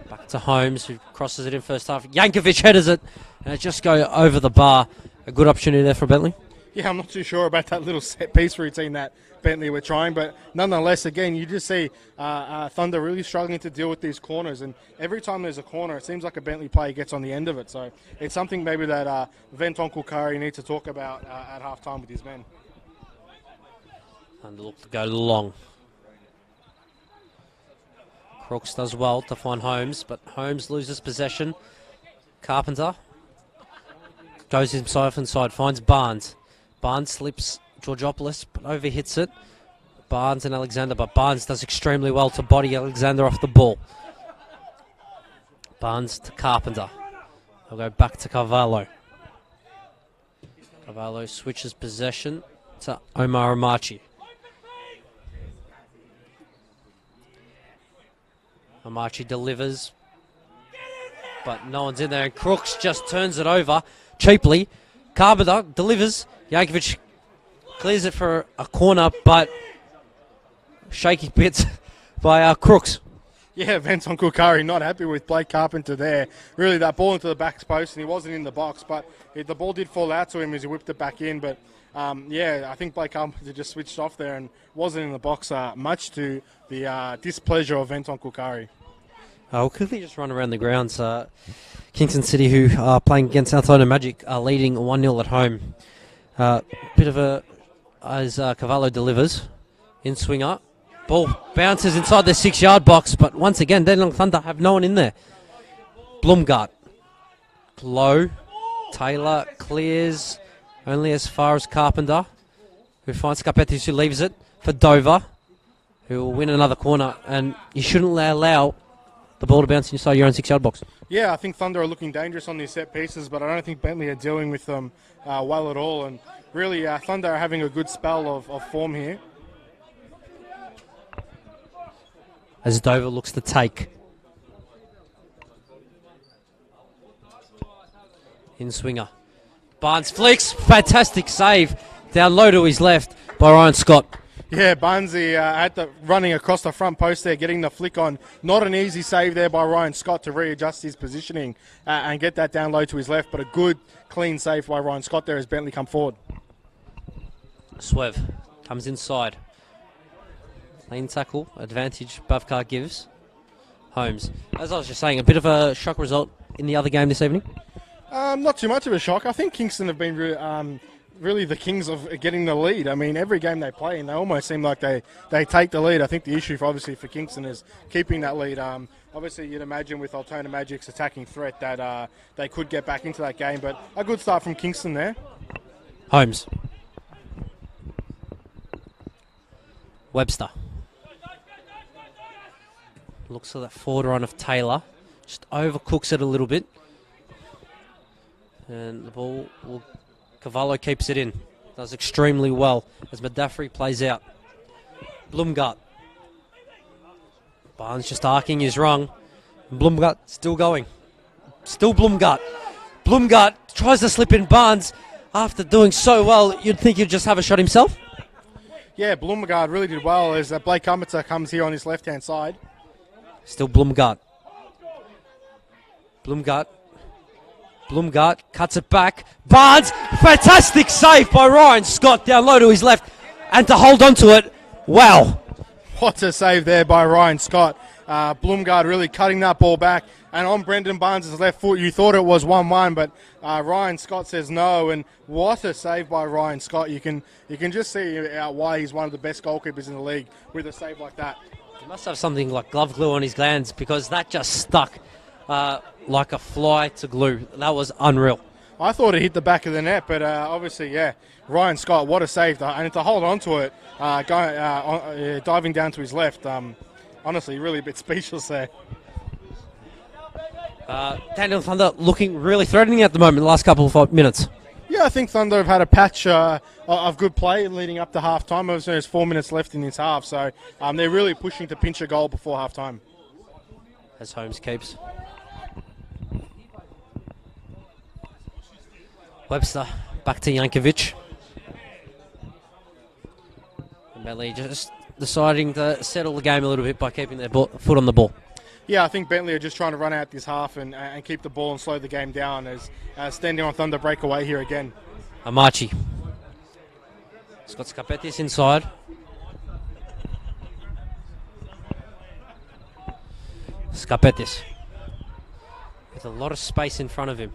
Back to Holmes, who crosses it in first half. Yankovic headers it, and it just go over the bar. A good opportunity there for Bentleigh. Yeah, I'm not too sure about that little set-piece routine that Bentleigh were trying, but nonetheless, again, you just see Thunder really struggling to deal with these corners, and every time there's a corner, it seems like a Bentleigh player gets on the end of it, so it's something maybe that Ventonkel Curry needs to talk about at half-time with his men. And look to go long. Crooks does well to find Holmes, but Holmes loses possession. Carpenter goes himself inside, finds Barnes. Barnes slips Georgopoulos, but overhits it. Barnes and Alexander, but Barnes does extremely well to body Alexander off the ball. Barnes to Carpenter. They'll go back to Carvalho. Carvalho switches possession to Omar Amachi. Amachi delivers, but no one's in there, and Crooks just turns it over cheaply. Carpenter delivers. Yankovic clears it for a corner, but shaky bits by Crooks. Yeah, Ventonkel Curry not happy with Blake Carpenter there. Really, that ball into the back post, and he wasn't in the box, but the ball did fall out to him as he whipped it back in. But, yeah, I think Blake Carpenter just switched off there and wasn't in the box, much to the displeasure of Ventonkel Curry. We'll quickly just run around the grounds. Kingston City, who are playing against Altoona Magic, are leading 1-0 at home. Bit of a, as Cavallo delivers, in swinger. Ball bounces inside the 6-yard box, but once again, Dandenong Thunder have no one in there. Blumgart. Low. Taylor clears only as far as Carpenter, who finds Scapetis, who leaves it for Dover, who will win another corner, and you shouldn't allow the ball to bounce inside your own 6-yard box. Yeah, I think Thunder are looking dangerous on these set pieces, but I don't think Bentleigh are dealing with them well at all. And really, Thunder are having a good spell of form here. As Dover looks to take. In swinger. Barnes flicks. Fantastic save. Down low to his left by Ryan Scott. Yeah, Barnesy running across the front post there, getting the flick on. Not an easy save there by Ryan Scott to readjust his positioning and get that down low to his left, but a good, clean save by Ryan Scott there as Bentleigh come forward. Swerve comes inside. Clean tackle, advantage Bavkar gives. Holmes. As I was just saying, a bit of a shock result in the other game this evening? Not too much of a shock. I think Kingston have been really the kings of getting the lead. I mean, every game they play, and they almost seem like they take the lead. I think the issue, obviously, for Kingston is keeping that lead. Obviously, you'd imagine with Altoona Magic's attacking threat that they could get back into that game, but a good start from Kingston there. Holmes. Webster. Looks at that forward run of Taylor. Just overcooks it a little bit. And the ball will... Cavallo keeps it in. Does extremely well as Madaffrey plays out. Blumgart. Barnes just arcing his rung. Blumgart still going. Still Blumgart. Blumgart tries to slip in Barnes. After doing so well, you'd think he'd just have a shot himself. Yeah, Blumgart really did well as Blake Carpenter comes here on his left-hand side. Still Blumgart. Blumgart cuts it back. Barnes, fantastic save by Ryan Scott down low to his left. And to hold on to it, wow. What a save there by Ryan Scott. Blumgart really cutting that ball back. And on Brendan Barnes' left foot, you thought it was 1-1, but Ryan Scott says no. And what a save by Ryan Scott. You can just see why he's one of the best goalkeepers in the league with a save like that. He must have something like glove glue on his glands because that just stuck like a fly to glue. That was unreal. I thought it hit the back of the net, but obviously, yeah, Ryan Scott, what a save. And to hold on to it, diving down to his left, honestly, really a bit speechless there. Dandenong Thunder looking really threatening at the moment, the last couple of minutes. Yeah, I think Thunder have had a patch of good play leading up to half-time. Obviously, there's 4 minutes left in this half, so they're really pushing to pinch a goal before half-time. As Holmes keeps. Webster Back to Jankovic. Bentleigh just deciding to settle the game a little bit by keeping their foot on the ball. Yeah, I think Bentleigh are just trying to run out this half and keep the ball and slow the game down as Dandenong Thunder break away here again. Amachi. He's got Skapetis inside. Skapetis. With a lot of space in front of him.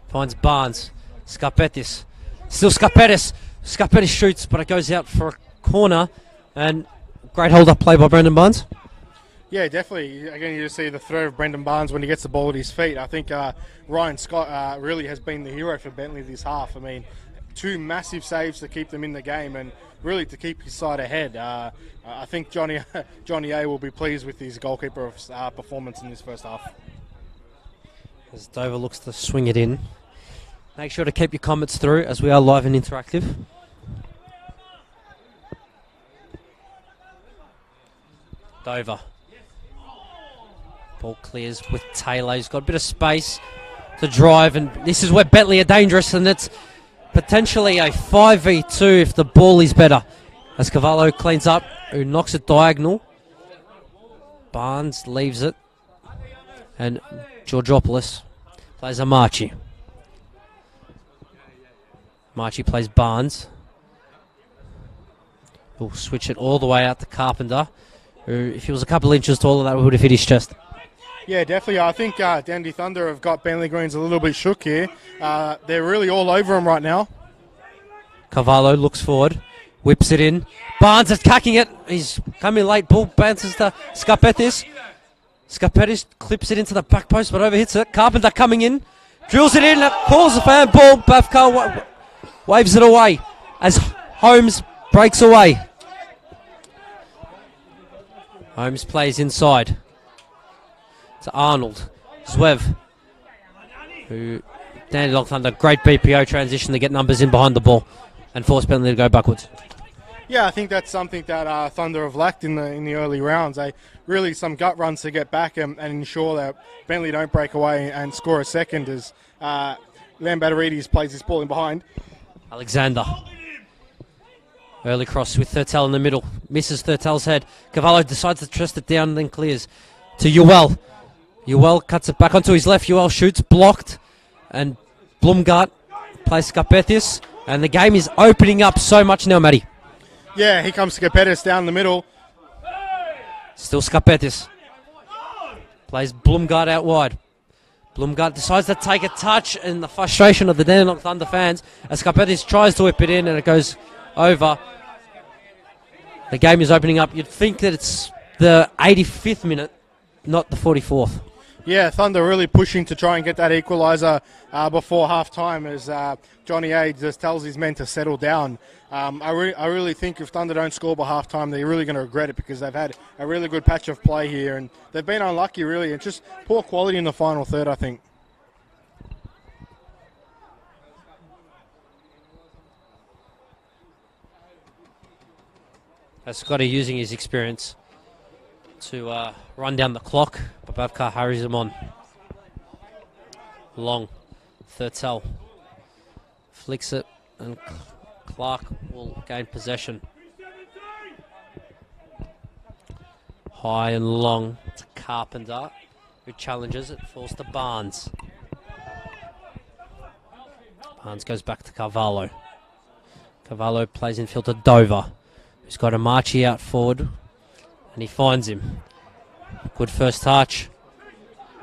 Finds Barnes. Skapetis. Still Skapetis. Skapetis shoots, but it goes out for a corner. And great hold-up play by Brendan Barnes. Yeah, definitely. Again, you just see the threat of Brendan Barnes when he gets the ball at his feet. I think Ryan Scott really has been the hero for Bentleigh this half. I mean, 2 massive saves to keep them in the game and really to keep his side ahead. I think Johnny A will be pleased with his goalkeeper performance in this first half. As Dover looks to swing it in. Make sure to keep your comments through as we are live and interactive. Dover. Ball clears with Taylor. He's got a bit of space to drive, and this is where Bentleigh are dangerous, and it's potentially a 5v2 if the ball is better. As Cavallo cleans up, who knocks it diagonal. Barnes leaves it, and Georgopoulos plays a Marchi. Marchi plays Barnes. He'll switch it all the way out to Carpenter, who, if he was a couple inches taller, that would have hit his chest. Yeah, definitely. I think Dandy Thunder have got Bentleigh Greens a little bit shook here. They're really all over him right now. Cavallo looks forward, whips it in. Barnes is cacking it. He's coming late. Ball bounces to Skapetis. Skapetis clips it into the back post, but overhits it. Carpenter coming in, drills it in, calls the fan ball. Bavkar waves it away as Holmes breaks away. Holmes plays inside to Arnold. Zwev, who Dandenong Thunder, great BPO transition to get numbers in behind the ball and force Bentleigh to go backwards. Yeah, I think that's something that Thunder have lacked in the early rounds. They really some gut runs to get back and ensure that Bentleigh don't break away and score a second as Lambatarides plays his ball in behind. Alexander. Early cross with Thurtell in the middle. Misses Thurtell's head. Cavallo decides to trust it down and then clears to Ewell. Ewell cuts it back onto his left. Ewell shoots, blocked. And Blumgart plays Skapetis. And the game is opening up so much now, Matty. Yeah, here comes Skapetis down the middle. Still Skapetis. Plays Blumgart out wide. Blumgart decides to take a touch, and the frustration of the Dandenong Thunder fans as Skapetis tries to whip it in and it goes over. The game is opening up. You'd think that it's the 85th minute, not the 44th. Yeah, Thunder really pushing to try and get that equaliser before half-time as Johnny A just tells his men to settle down. I really think if Thunder don't score by half-time, they're really going to regret it because they've had a really good patch of play here and they've been unlucky, really. It's just poor quality in the final third, I think. Scotty using his experience to run down the clock, but Bavkar hurries him on. Long. Thurtell flicks it, and Clark will gain possession. High and long to Carpenter, who challenges it, falls to Barnes. Barnes goes back to Carvalho. Carvalho plays infield to Dover. He's got a Marchi out forward, and he finds him. Good first touch.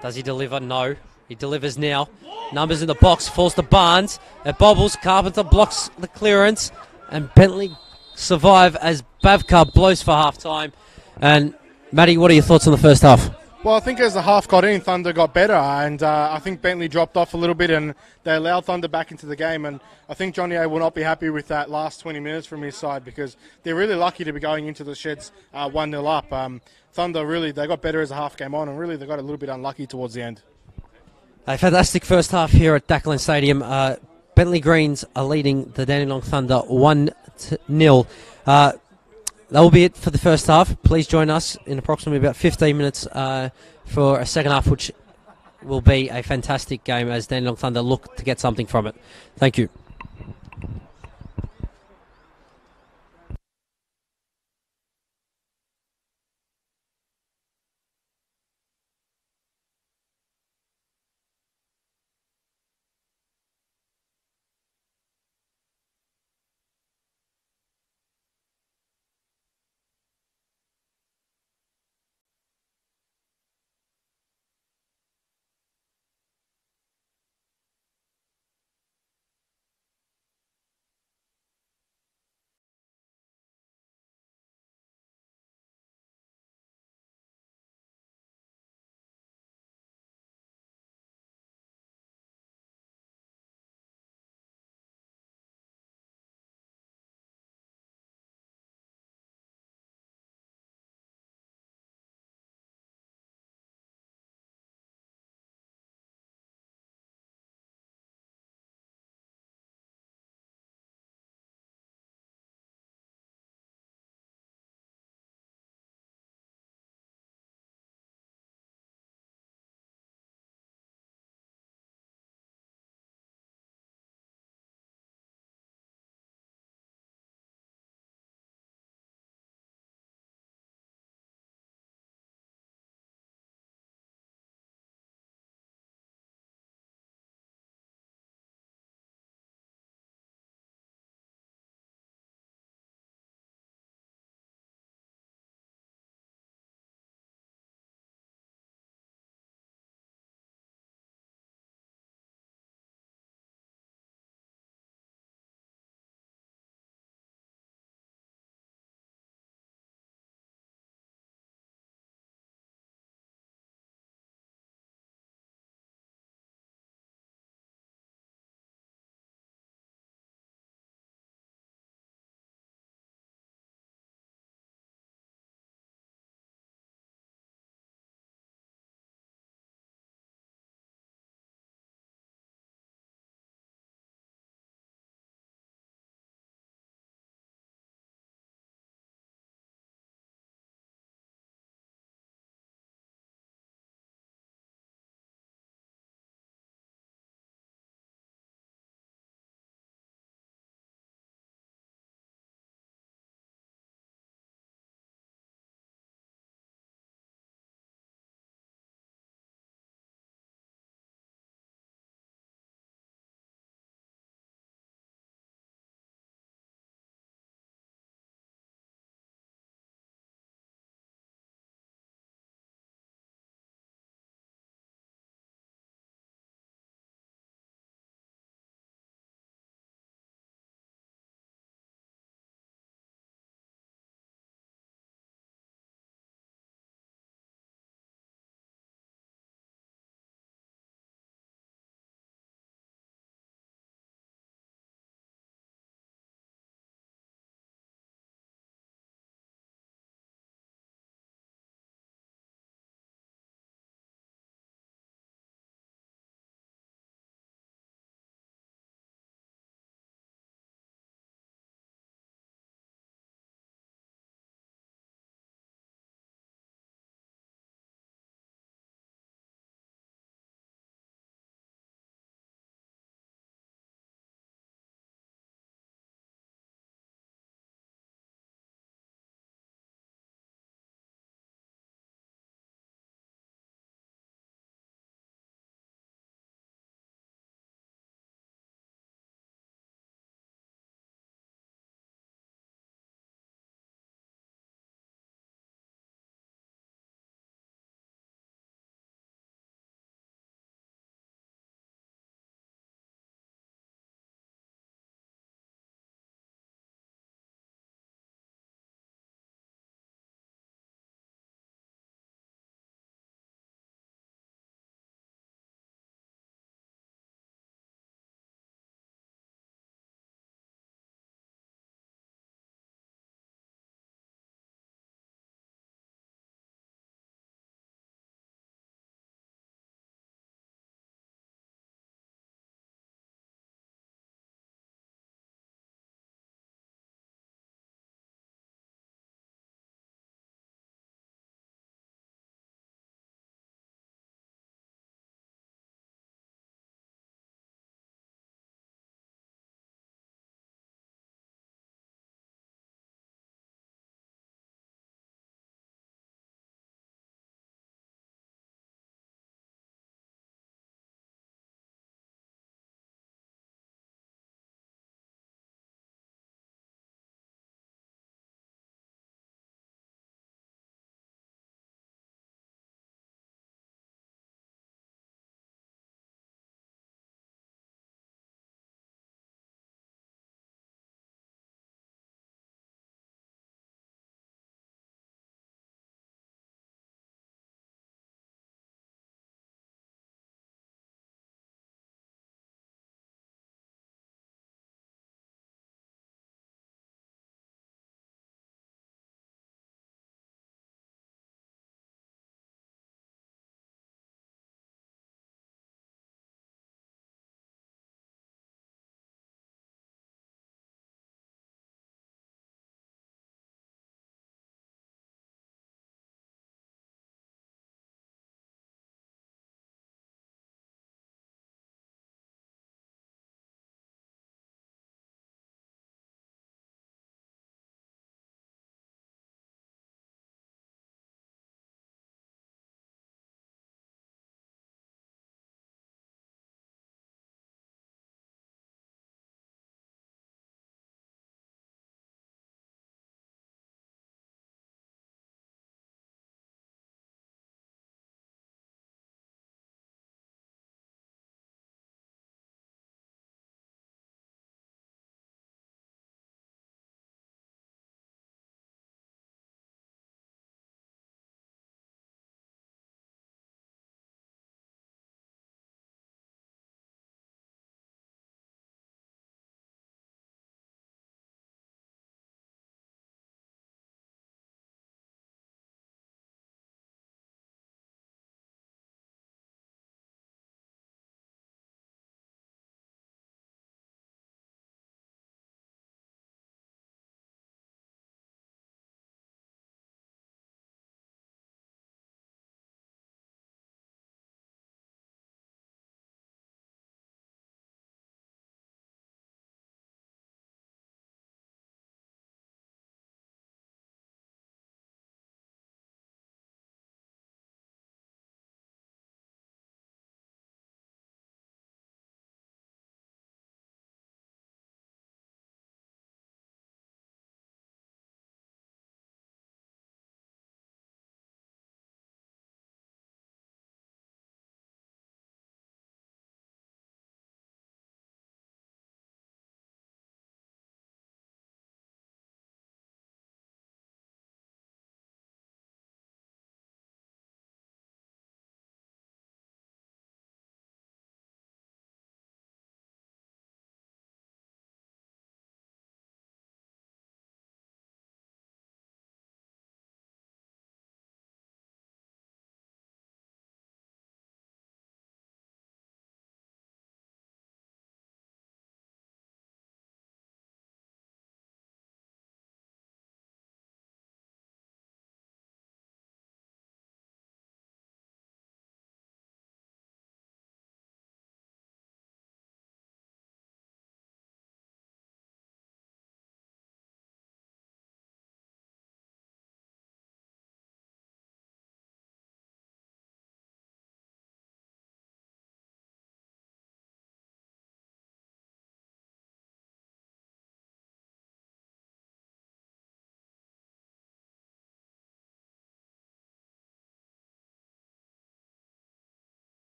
Does he deliver? No. He delivers now. Numbers in the box, falls to Barnes. It bobbles. Carpenter blocks the clearance, and Bentleigh survive as Bavkar blows for half-time. And, Matty, what are your thoughts on the first half? Well, I think as the half got in, Thunder got better, and I think Bentleigh dropped off a little bit, and they allowed Thunder back into the game. And I think Johnny A will not be happy with that last 20 minutes from his side because they're really lucky to be going into the sheds 1-0 up. Thunder really, they got better as the half came on, and really they got a little bit unlucky towards the end. A fantastic first half here at Dackland Stadium. Bentleigh Greens are leading the Dandenong Thunder 1-0. That will be it for the first half. Please join us in approximately about 15 minutes for a second half, which will be a fantastic game as Dandenong Thunder look to get something from it. Thank you.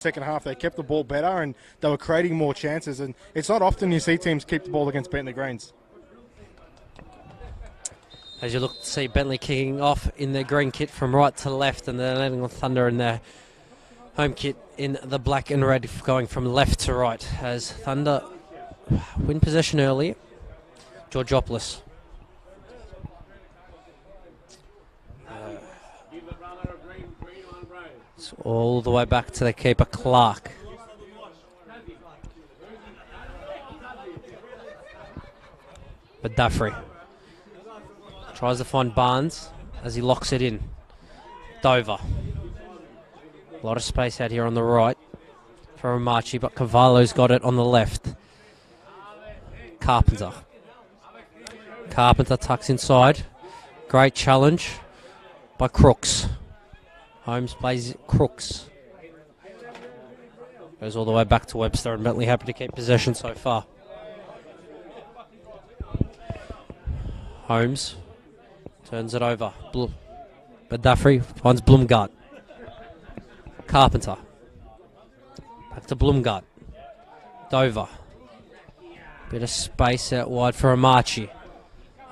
second half. They kept the ball better and they were creating more chances. And it's not often you see teams keep the ball against Bentleigh Greens. As you look to see Bentleigh kicking off in their green kit from right to left, and then Dandenong Thunder in their home kit in the black and red going from left to right. As Thunder win possession early, Georgopoulos. All the way back to the keeper, Clark. Bentleigh tries to find Barnes as he locks it in. Dover. A lot of space out here on the right for Amachi, but Cavallo's got it on the left. Carpenter. Carpenter tucks inside. Great challenge by Crooks. Holmes plays Crooks. Goes all the way back to Webster, and Bentleigh happy to keep possession so far. Holmes turns it over. Bentleigh finds Blumgart. Carpenter. Back to Blumgart. Dover. Bit of space out wide for Amachi.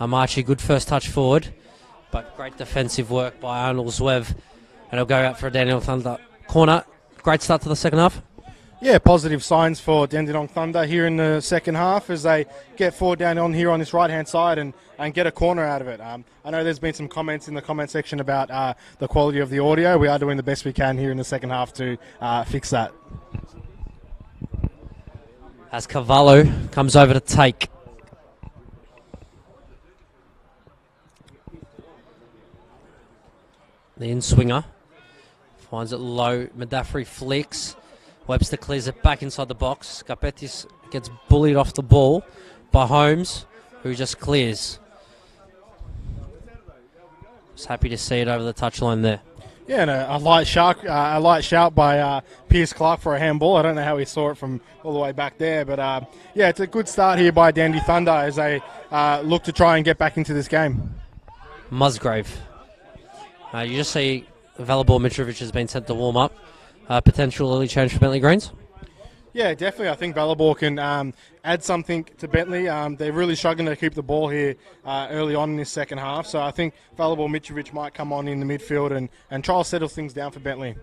Amachi, good first touch forward, but great defensive work by Arnold Zwev. And he'll go out for a Dandenong Thunder corner. Great start to the second half. Yeah, positive signs for Dandenong Thunder here in the second half as they get forward down on here on this right-hand side and get a corner out of it. I know there's been some comments in the comment section about the quality of the audio. We are doing the best we can here in the second half to fix that. As Cavallo comes over to take. The in-swinger. Finds it low. Medafri flicks. Webster clears it back inside the box. Scapetis gets bullied off the ball by Holmes, who just clears. Just happy to see it over the touchline there. Yeah, and a light shout by Pierce Clark for a handball. I don't know how he saw it from all the way back there, but yeah, it's a good start here by Dandy Thunder as they look to try and get back into this game. Musgrave. You just see Valabor Mitrovic has been sent to warm up. Potential early change for Bentleigh Greens? Yeah, definitely. I think Valabor can add something to Bentleigh. They're really struggling to keep the ball here early on in this second half. So I think Valabor Mitrovic might come on in the midfield and try to settle things down for Bentleigh.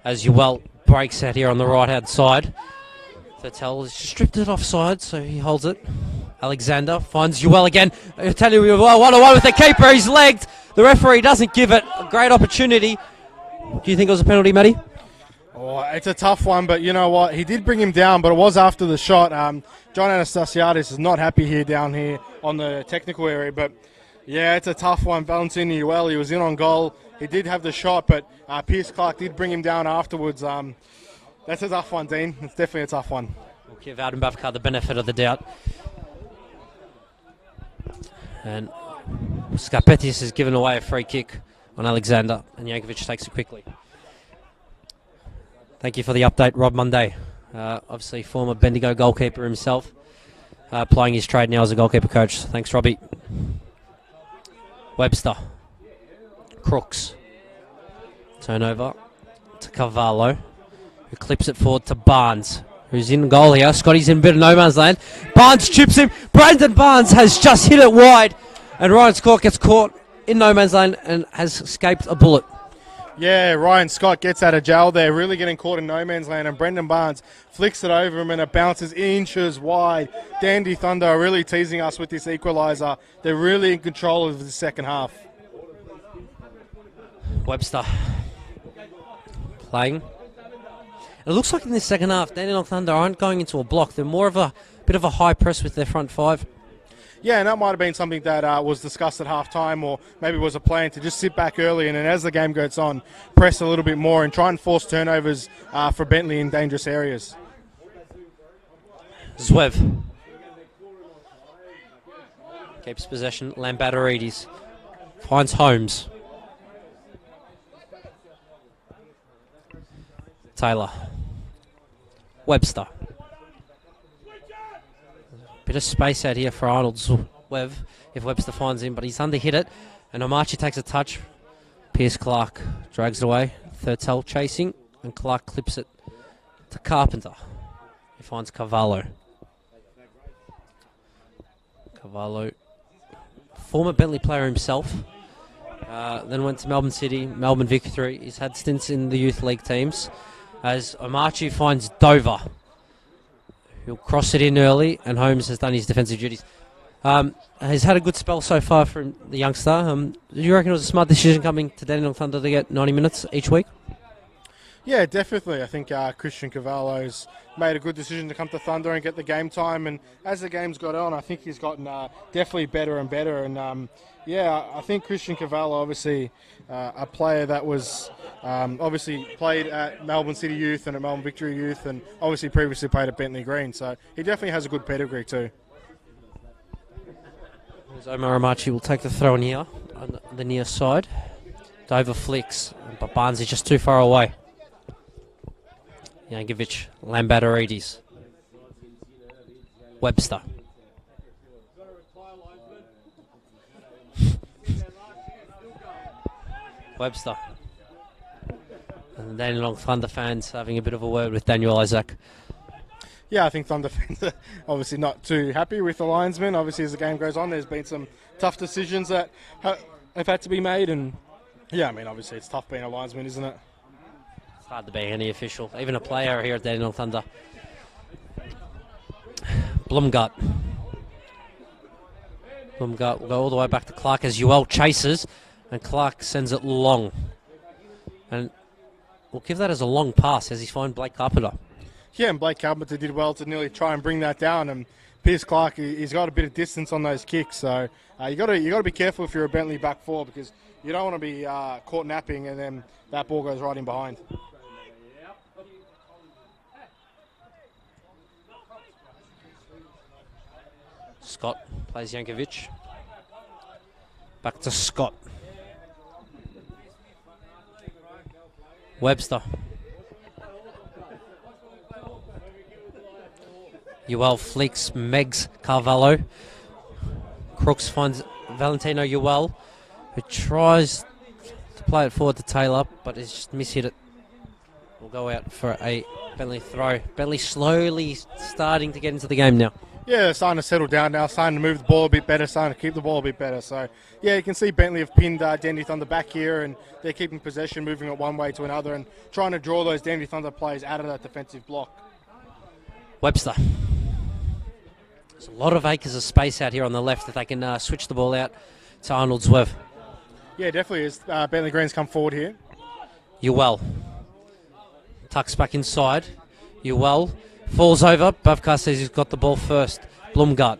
As Uwell breaks out here on the right-hand side. Thurtell has stripped it offside, so he holds it. Alexander finds Uwell again. I tell you, Uwell 1-on-1 with the keeper. He's legged. The referee doesn't give it. A great opportunity. Do you think it was a penalty, Matty? Oh, it's a tough one, but you know what? He did bring him down, but it was after the shot. John Anastasiadis is not happy here down here on the technical area, but yeah, it's a tough one. Valentino Uwell, he was in on goal. He did have the shot, but Pierce Clark did bring him down afterwards. That's a tough one, Dean. It's definitely a tough one. We'll give Alden Bavkar the benefit of the doubt. And Scapetis has given away a free kick on Alexander, and Yankovic takes it quickly. Thank you for the update, Rob Monday. Obviously, former Bendigo goalkeeper himself, plying his trade now as a goalkeeper coach. Thanks, Robbie. Webster. Crooks. Turnover to Cavallo, who clips it forward to Barnes, who's in goal here. Scotty's in a bit of no man's land. Barnes chips him. Brandon Barnes has just hit it wide, and Ryan Scott gets caught in no man's land and has escaped a bullet. Yeah, Ryan Scott gets out of jail there, really getting caught in no man's land, and Brendan Barnes flicks it over him and it bounces inches wide. Dandy Thunder are really teasing us with this equaliser. They're really in control of the second half. Webster playing. It looks like in this second half, Dandenong Thunder aren't going into a block. They're more of a bit of a high press with their front five. Yeah, and that might have been something that was discussed at half-time, or maybe was a plan to just sit back early and then as the game goes on, press a little bit more and try and force turnovers for Bentleigh in dangerous areas. Zwev keeps possession. Lambatarides finds Holmes. Taylor. Webster. Bit of space out here for Arnold Zwev if Webster finds him, but he's under-hit it. And Omachi takes a touch. Pierce Clark drags it away. Thurtell chasing, and Clark clips it to Carpenter. He finds Cavallo. Cavallo, former Bentleigh player himself. Then went to Melbourne City, Melbourne Victory. He's had stints in the youth league teams. As Omachi finds Dover. He'll cross it in early, and Holmes has done his defensive duties. He's had a good spell so far from the youngster. Do you reckon it was a smart decision coming to Dandenong Thunder to get 90 minutes each week? Yeah, definitely. I think Christian Cavallo's made a good decision to come to Thunder and get the game time. And as the game's got on, I think he's gotten definitely better and better. And I think Christian Cavallo, obviously a player that was obviously played at Melbourne City Youth and at Melbourne Victory Youth, and obviously previously played at Bentleigh Green. So he definitely has a good pedigree too. Omar Amachi will take the throw in here on the near side. Dover flicks, but Barnes is just too far away. Yankovic, Lambatarides. Webster. Webster. And the Dandenong Thunder fans having a bit of a word with Daniel Isaac. Yeah, I think Thunder fans are obviously not too happy with the linesman. Obviously, as the game goes on, there's been some tough decisions that have had to be made. And, yeah, I mean, obviously it's tough being a linesman, isn't it? It's hard to be any official, even a player here at Dandenong Thunder. Blumgart. Blumgart will go all the way back to Clark as Uel chases, and Clark sends it long. And we'll give that as a long pass as he's found Blake Carpenter. Yeah, and Blake Carpenter did well to nearly try and bring that down. And Pierce Clark, he's got a bit of distance on those kicks. So you got to be careful if you're a Bentleigh back four, because you don't want to be caught napping and then that ball goes right in behind. Scott plays Yankovic. Back to Scott. Webster. Uel flicks Megs Carvalho. Crooks finds Valentino Uel, who tries to play it forward to Taylor, but he's just mishit it. We'll go out for a Bentleigh throw. Bentleigh slowly starting to get into the game now. Yeah, they're starting to settle down now, starting to move the ball a bit better, starting to keep the ball a bit better. So, yeah, you can see Bentleigh have pinned Dandenong Thunder back here, and they're keeping possession, moving it one way to another, and trying to draw those Dandenong Thunder players out of that defensive block. Webster. There's a lot of acres of space out here on the left that they can switch the ball out to Arnold Zwerv. Yeah, definitely. As Bentleigh Green's come forward here. Uel. Tucks back inside. Uel falls over. Bavkar says he's got the ball first. Blumgart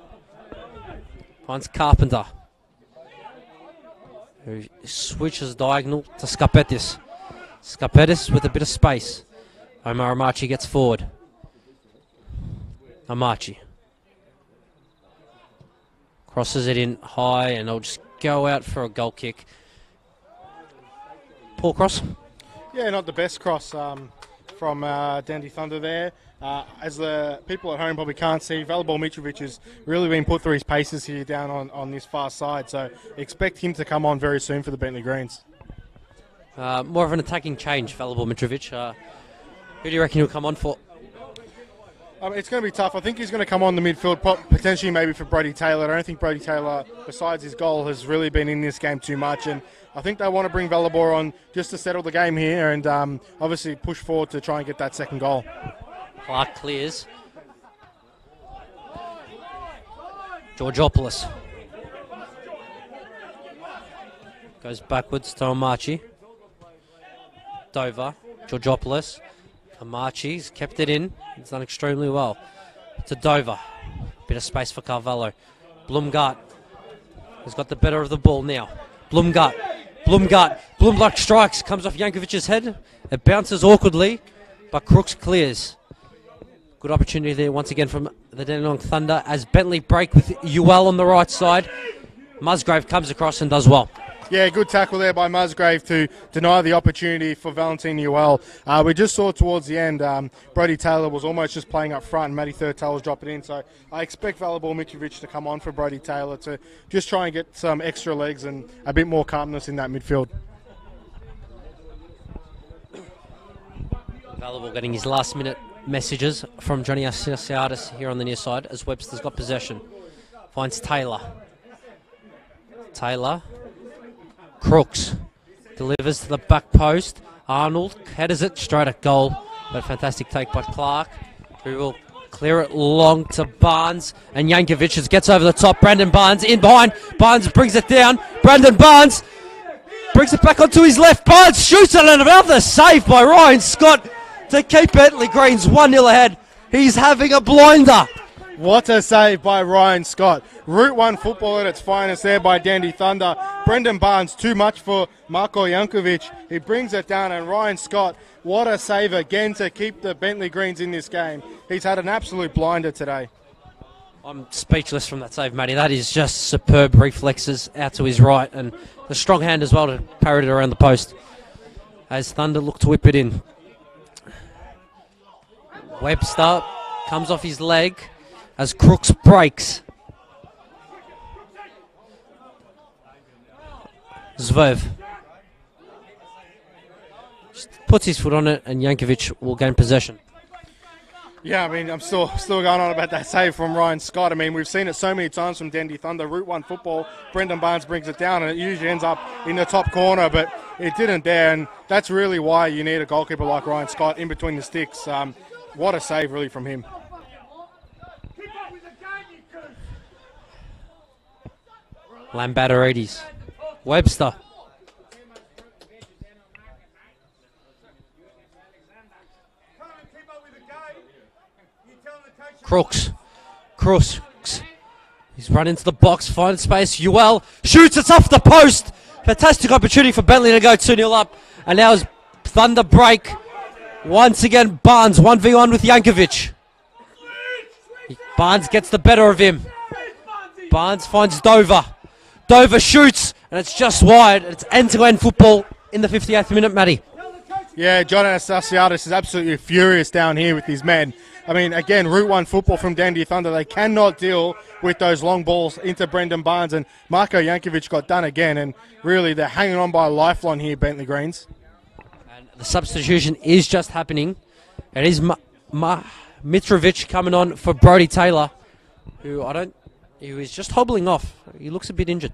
finds Carpenter, who switches diagonal to Skapetis. Skapetis with a bit of space. Omar Amachi gets forward. Amachi crosses it in high, and they'll just go out for a goal kick. Poor cross. Yeah, not the best cross from Dandenong Thunder there. As the people at home probably can't see, Velibor Mitrovic has really been put through his paces here down on this far side, so expect him to come on very soon for the Bentleigh Greens. More of an attacking change, Velibor Mitrovic. Who do you reckon he'll come on for? It's going to be tough. I think he's going to come on the midfield, potentially maybe for Brody Taylor. I don't think Brody Taylor, besides his goal, has really been in this game too much, and I think they want to bring Velibor on just to settle the game here and obviously push forward to try and get that second goal. Clark clears. Georgopoulos goes backwards to Amachi. Dover. Georgopoulos. Amachi's kept it in. He's done extremely well. To Dover. Bit of space for Carvalho. Blumgart has got the better of the ball now. Blumgart strikes. Comes off Yankovic's head. It bounces awkwardly, but Crooks clears. Good opportunity there once again from the Dandenong Thunder as Bentleigh break with Uel on the right side. Musgrave comes across and does well. Yeah, good tackle there by Musgrave to deny the opportunity for Valentin Uel. We just saw towards the end, Brody Taylor was almost just playing up front and Matty Thurtell was dropping in. So I expect Velibor Mitrovic to come on for Brody Taylor to just try and get some extra legs and a bit more calmness in that midfield. Velibor getting his last minute messages from Johnny Asiadis here on the near side as Webster's got possession. Finds Taylor. Taylor. Crooks. Delivers to the back post. Arnold headers it straight at goal. But a fantastic take by Clark, who will clear it long to Barnes. And Yankovic gets over the top. Brandon Barnes in behind. Barnes brings it down. Brandon Barnes brings it back onto his left. Barnes shoots it, and another save by Ryan Scott to keep Bentleigh Greens 1-0 ahead. He's having a blinder. What a save by Ryan Scott. Route 1 football at its finest there by Dandy Thunder. Brendan Barnes, too much for Marko Jankovic. He brings it down, and Ryan Scott, what a save again to keep the Bentleigh Greens in this game. He's had an absolute blinder today. I'm speechless from that save, Matty. That is just superb reflexes out to his right, and the strong hand as well to parry it around the post as Thunder look to whip it in. Webster comes off his leg as Crooks breaks. Zvev just puts his foot on it, and Jankovic will gain possession. Yeah, I mean, I'm still going on about that save from Ryan Scott. I mean, we've seen it so many times from Dandy Thunder. Route 1 football, Brendan Barnes brings it down, and it usually ends up in the top corner, but it didn't there, and that's really why you need a goalkeeper like Ryan Scott in between the sticks. What a save, really, from him. Lambatarides. Webster. Crooks. He's run into the box, finds space. Ewell shoots, it's off the post. Fantastic opportunity for Bentleigh to go 2-0 up. And now is Thunder break. Once again, Barnes 1v1 with Jankovic. Barnes gets the better of him. Barnes finds Dover. Dover shoots, and it's just wide. It's end-to-end football in the 58th minute, Matty. Yeah, John Anastasiadis is absolutely furious down here with his men. I mean, again, Route 1 football from Dandy Thunder. They cannot deal with those long balls into Brendan Barnes, and Marko Jankovic got done again, and really they're hanging on by a lifeline here, Bentleigh Greens. And the substitution is just happening. It is Mitrovic coming on for Brody Taylor, who is just hobbling off. He looks a bit injured.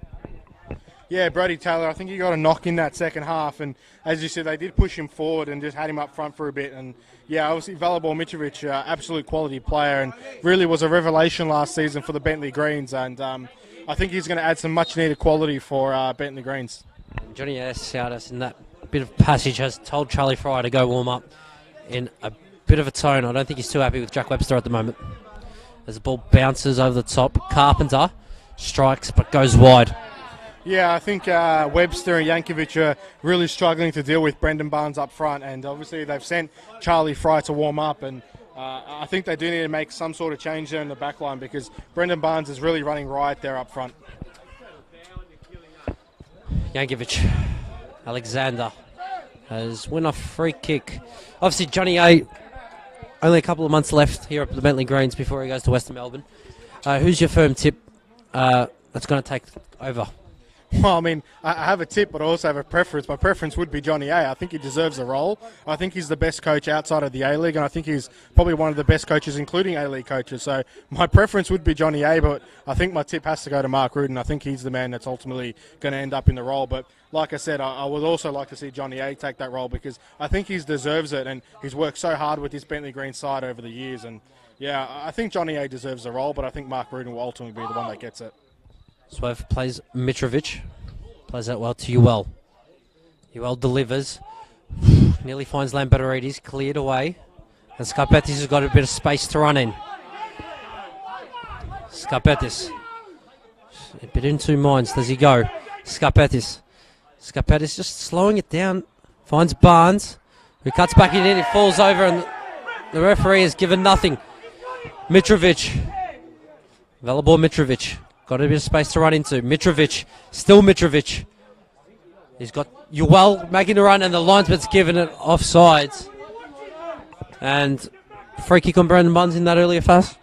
Yeah, Brody Taylor, I think he got a knock in that second half, and as you said, they did push him forward and just had him up front for a bit. And yeah, obviously Valibor Mitrovic, absolute quality player, and really was a revelation last season for the Bentleigh Greens, and I think he's going to add some much needed quality for Bentleigh Greens. Johnny Asiadis in that bit of passage has told Charlie Fry to go warm up in a bit of a tone. I don't think he's too happy with Jack Webster at the moment. As the ball bounces over the top, Carpenter strikes but goes wide. Yeah, I think Webster and Jankovic are really struggling to deal with Brendan Barnes up front, and obviously they've sent Charlie Fry to warm up, and I think they do need to make some sort of change there in the back line because Brendan Barnes is really running riot there up front. Jankovic, Alexander has win a free kick. Obviously Johnny A, only a couple of months left here at the Bentleigh Greens before he goes to Western Melbourne. Who's your firm tip that's going to take over? Well, I mean, I have a tip, but I also have a preference. My preference would be Johnny A. I think he deserves the role. I think he's the best coach outside of the A-League, and I think he's probably one of the best coaches, including A-League coaches. So my preference would be Johnny A, but I think my tip has to go to Mark Rudin. I think he's the man that's ultimately going to end up in the role. But like I said, I would also like to see Johnny A take that role because I think he deserves it, and he's worked so hard with this Bentleigh Green side over the years. And, yeah, I think Johnny A deserves the role, but I think Mark Rudin will ultimately be the one that gets it. Swerve plays Mitrovic. Plays that well to Ewell. Ewell delivers. Nearly finds Lambatarides. Cleared away. And Scarpettis has got a bit of space to run in. Scarpettis. A bit in two minds. Does he go? Scarpettis. Scarpettis just slowing it down. Finds Barnes, who cuts back in. It falls over, and the referee has given nothing. Mitrovic. Valibor Mitrovic. Got a bit of space to run into. Mitrovic. Still Mitrovic. He's got Ewell making a run, and the linesman's given it offsides. And free kick on Brandon Barnes in that earlier fast.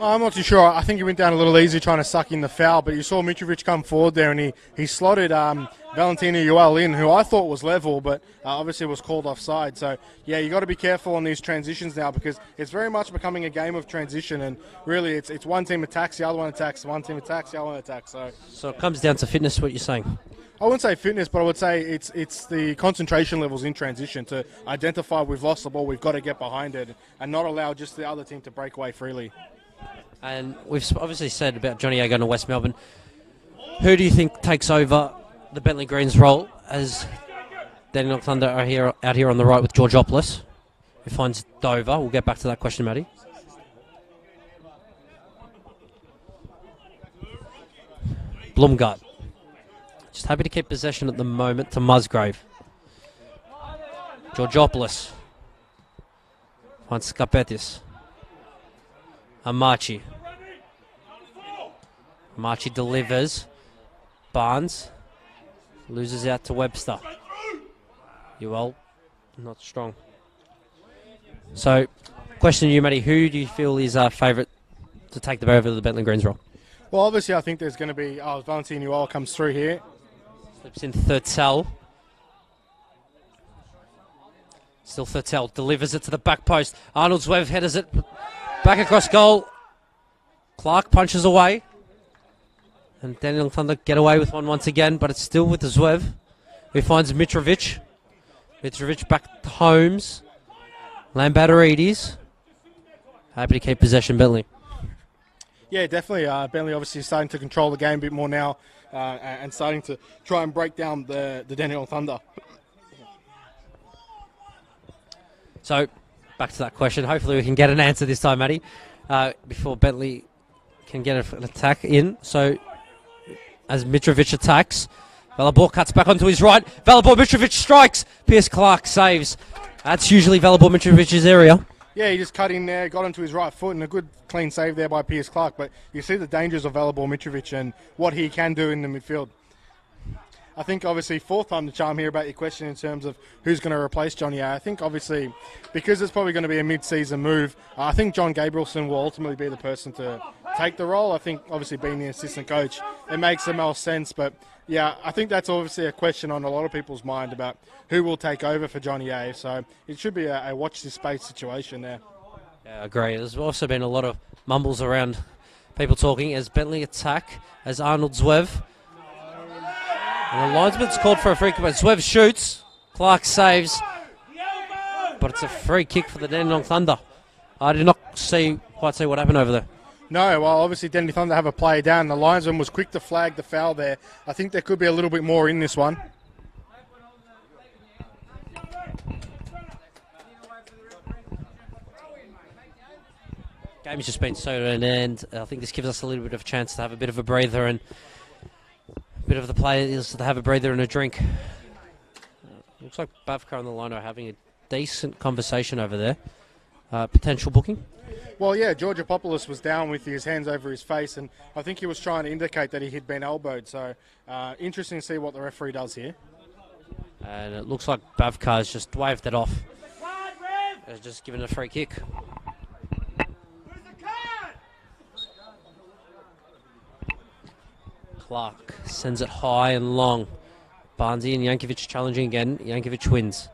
I'm not too sure. I think he went down a little easy trying to suck in the foul, but you saw Mitrovic come forward there and he slotted Valentino Uel in, who I thought was level, but obviously was called offside. So, yeah, you got to be careful on these transitions now because it's very much becoming a game of transition, and really it's one team attacks, the other one attacks, one team attacks, the other one attacks. So it comes down to fitness, what you're saying? I wouldn't say fitness, but I would say it's the concentration levels in transition to identify we've lost the ball, we've got to get behind it and not allow just the other team to break away freely. And we've obviously said about Johnny A going to West Melbourne. Who do you think takes over the Bentleigh Greens role as Dandenong Thunder are out here on the right with Georgopoulos, who finds Dover? We'll get back to that question, Matty. Blumgart. Just happy to keep possession at the moment to Musgrave. Georgopoulos. Finds Skapetis. Amachi. Amachi delivers. Barnes. Loses out to Webster. Uel. Not strong. So, question to you, Matty. Who do you feel is our favourite to take the over the Bentleigh Greens role? Well, obviously I think there's going to be... Valentino Uel comes through here. Slips in Thurtell. Still Thurtell. Delivers it to the back post. Arnold Zwev headers it back across goal. Clark punches away. And Dandenong Thunder get away with one once again, but it's still with the Zwev, who finds Mitrovic. Mitrovic back to Holmes. Lambatarides. Happy to keep possession, Bentleigh. Yeah, definitely. Bentleigh obviously starting to control the game a bit more now and starting to try and break down the Dandenong Thunder. So, back to that question. Hopefully we can get an answer this time, Matty, before Bentleigh can get an attack in. So, as Mitrovic attacks, Valabor cuts back onto his right. Valabor, Mitrovic strikes. Pierce Clark saves. That's usually Valabor Mitrovic's area. Yeah, he just cut in there, got onto his right foot, and a good clean save there by Pierce Clark. But you see the dangers of Valabor Mitrovic and what he can do in the midfield. I think obviously fourth time the charm here about your question in terms of who's going to replace Johnny A. I think obviously because it's probably going to be a mid-season move, I think John Gabrielson will ultimately be the person to take the role. I think obviously being the assistant coach, it makes the most sense. But yeah, I think that's obviously a question on a lot of people's mind about who will take over for Johnny A. So it should be a watch this space situation there. Yeah, I agree. There's also been a lot of mumbles around people talking as Bentleigh attack, as Arnold Zwev. And the linesman's called for a free kick, but Zwev shoots. Clark saves. But it's a free kick for the Dandenong Thunder. I did not quite see what happened over there. No, well, obviously Dandenong Thunder have a player down. The linesman was quick to flag the foul there. I think there could be a little bit more in this one. Game's just been so to an end. I think this gives us a little bit of a chance to have a bit of a breather and a bit of the players to have a breather and a drink. Looks like Bavkar and the line are having a decent conversation over there. Potential booking? Well, yeah, Georgopoulos was down with his hands over his face, and I think he was trying to indicate that he had been elbowed. So, interesting to see what the referee does here. And it looks like Bavkar's just waved it off. Just given a free kick. Clark sends it high and long. Barnsley and Yankovic challenging again. Yankovic wins.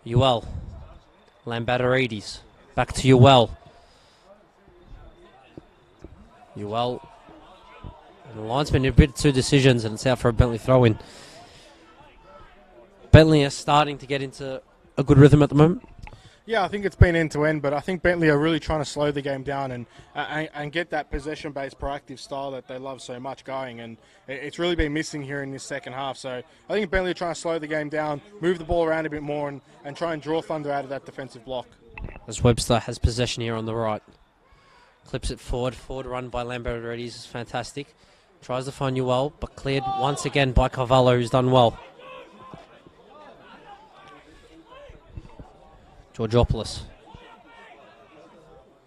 Uel. Lambatarides. Back to Uel. Uel. And the linesman in a bit of two decisions, and it's out for a Bentleigh throw-in. Bentleigh are starting to get into a good rhythm at the moment. Yeah, I think it's been end-to-end, but I think Bentleigh are really trying to slow the game down and get that possession-based proactive style that they love so much going, and it's really been missing here in this second half. So I think Bentleigh are trying to slow the game down, move the ball around a bit more, and try and draw Thunder out of that defensive block. As Webster has possession here on the right. Clips it forward. Forward run by Lambatarides is fantastic. Tries to find Uel, but cleared once again by Carvalho, who's done well. Georgopoulos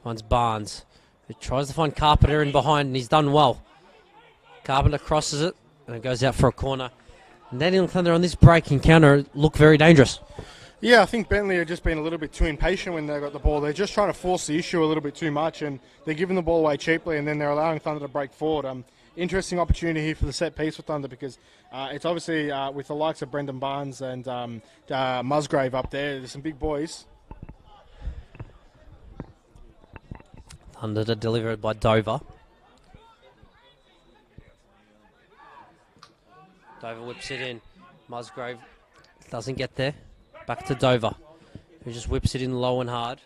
finds Barnes, who tries to find Carpenter in behind, and he's done well. Carpenter crosses it, and it goes out for a corner. And Dandenong Thunder on this break encounter look very dangerous. Yeah, I think Bentleigh have just been a little bit too impatient when they got the ball. They're just trying to force the issue a little bit too much, and they're giving the ball away cheaply, and then they're allowing Thunder to break forward. Interesting opportunity here for the set piece for Thunder, because it's obviously with the likes of Brendan Barnes and Musgrave up there. There's some big boys. Thunder to deliver it by Dover. Dover whips it in. Musgrave doesn't get there. Back to Dover, who just whips it in low and hard.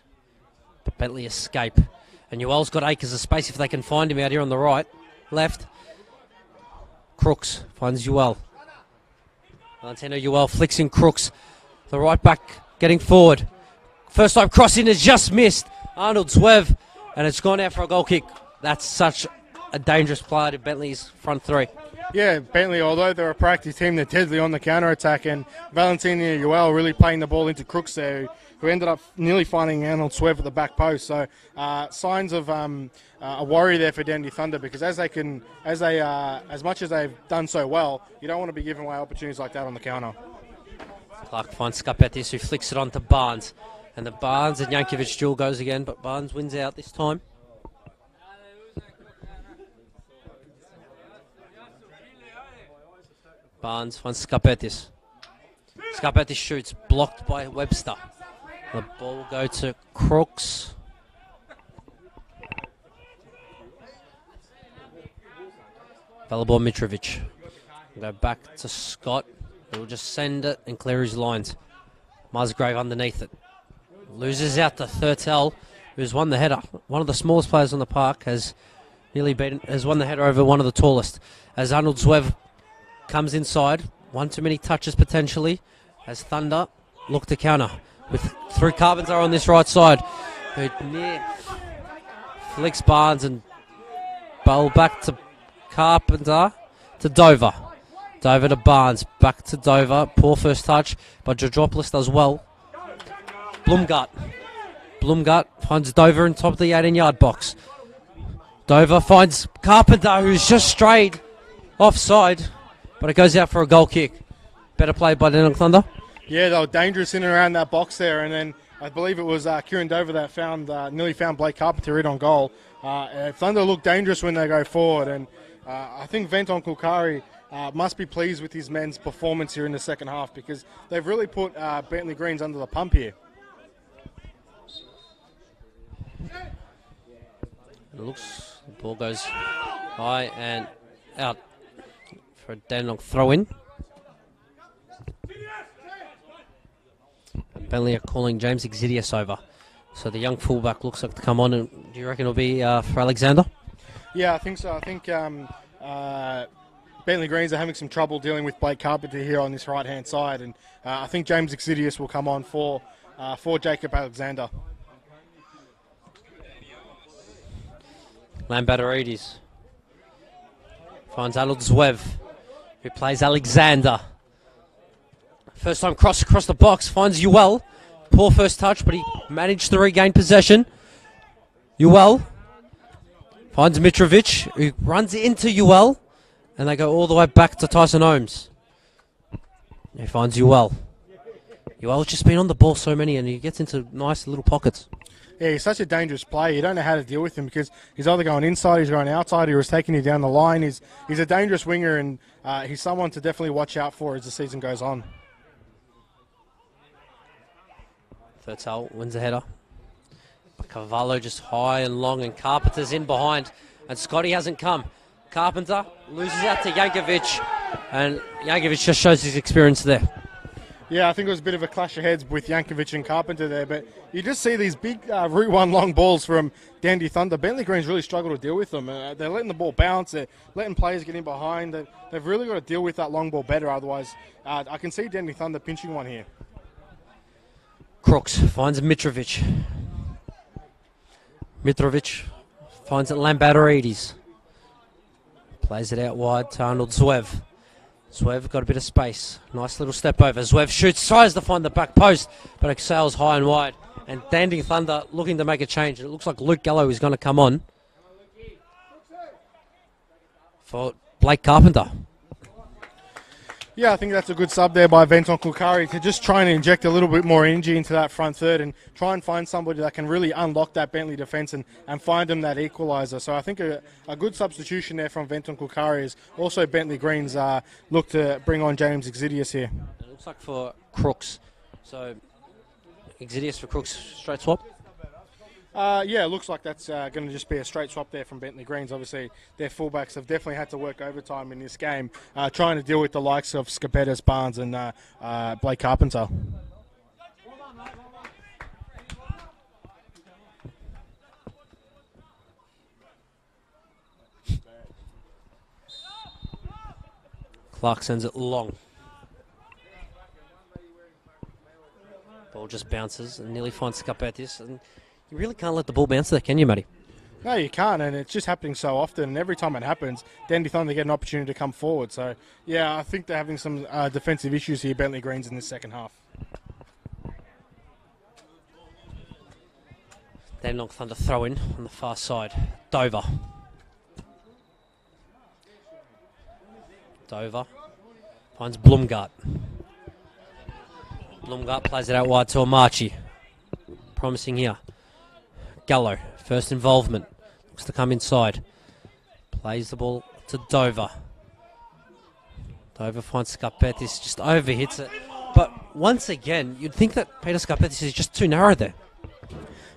But Bentleigh escape. And Newell's got acres of space if they can find him out here on the right. Left. Crooks finds Newell. Valentino Newell flicks in Crooks. The right back getting forward. First time crossing is just missed. Arnold Zwev. And it's gone out for a goal kick. That's such a dangerous player to Bentleigh's front three. Yeah, Bentleigh, although they're a practice team, they're deadly on the counter-attack, and Valentino Newell really playing the ball into Crooks there, who ended up nearly finding Arnold Zwev at the back post. So signs of a worry there for Dandenong Thunder, because as much as they've done so well, you don't want to be giving away opportunities like that on the counter. Clark finds Skapetis, who flicks it on to Barnes. And the Barnes and Jankovic duel goes again, but Barnes wins out this time. Barnes finds Skapetis. Skapetis shoots, blocked by Webster. The ball will go to Crooks. Velibor Mitrovic. Go back to Scott. He'll just send it and clear his lines. Musgrave underneath it. Loses out to Thurtell, who's won the header. One of the smallest players on the park has won the header over one of the tallest. As Arnold Zwev comes inside, one too many touches potentially, as Thunder look to counter with three Carpenter on this right side, who flicks Barnes and bowl back to Carpenter to Dover. Dover to Barnes, back to Dover. Poor first touch, but Georgopoulos does well. Blumgart finds Dover in top of the 18-yard box. Dover finds Carpenter, who's just strayed offside, but it goes out for a goal kick. Better played by Dandenong Thunder. Yeah, they were dangerous in and around that box there, and then I believe it was Kieran Dover that nearly found Blake Carpenter in on goal. Thunder look dangerous when they go forward, and I think Venton Kulkari must be pleased with his men's performance here in the second half, because they've really put Bentleigh Greens under the pump here. It looks, the ball goes high and out for a Dandenong throw-in. Bentleigh are calling James Exidius over. So the young fullback looks like to come on, and do you reckon it'll be for Alexander? Yeah, I think so. I think Bentleigh Greens are having some trouble dealing with Blake Carpenter here on this right-hand side, and I think James Exidius will come on for Jacob Alexander. Lambatarides finds Arnold Zwev, who plays Alexander. First time cross across the box, finds Newell. Poor first touch, but he managed to regain possession. Newell finds Mitrovic, who runs into Newell, and they go all the way back to Tyson Holmes. He finds Newell. Newell's just been on the ball so many, and he gets into nice little pockets. Yeah, he's such a dangerous player. You don't know how to deal with him, because he's either going inside, he's going outside, or he's taking you down the line. He's a dangerous winger, and he's someone to definitely watch out for as the season goes on. Thurtell wins the header. But Cavallo just high and long, and Carpenter's in behind, and Scotty hasn't come. Carpenter loses out to Jankovic, and Jankovic just shows his experience there. Yeah, I think it was a bit of a clash of heads with Jankovic and Carpenter there, but you just see these big Route 1 long balls from Dandenong Thunder. Bentleigh Greens really struggle to deal with them. They're letting the ball bounce, they're letting players get in behind. They've really got to deal with that long ball better, otherwise I can see Dandenong Thunder pinching one here. Crooks finds Mitrovic. Mitrovic finds it Lambatarides. Plays it out wide to Arnold Zwev. Zwev got a bit of space. Nice little step over. Zwev shoots, tries to find the back post, but it sails high and wide. And Dandenong Thunder looking to make a change. It looks like Luke Gallo is going to come on for Blake Carpenter. Yeah, I think that's a good sub there by Venton Kulkari to just try and inject a little bit more energy into that front third and try and find somebody that can really unlock that Bentleigh defence and find them that equaliser. So I think a good substitution there from Venton Kulkari is also Bentleigh Greens look to bring on James Exidius here. It looks like for Crooks. So Exidius for Crooks, straight swap. Yeah, it looks like that's going to just be a straight swap there from Bentleigh Greens. Obviously, their fullbacks have definitely had to work overtime in this game, trying to deal with the likes of Skapetis, Barnes and Blake Carpenter. Clark sends it long. Ball just bounces and nearly finds Skapetis, and you really can't let the ball bounce there, can you, Matty? No, you can't, and it's just happening so often, and every time it happens, Dandenong Thunder get an opportunity to come forward. So, yeah, I think they're having some defensive issues here, Bentleigh Greens, in this second half. Dandenong Thunder throw in on the far side. Dover. Dover finds Blumgart. Blumgart plays it out wide to Amachi. Promising here. Gallo, first involvement. Looks to come inside. Plays the ball to Dover. Dover finds Skapetis, just overhits it. But once again, you'd think that Peter Skapetis is just too narrow there.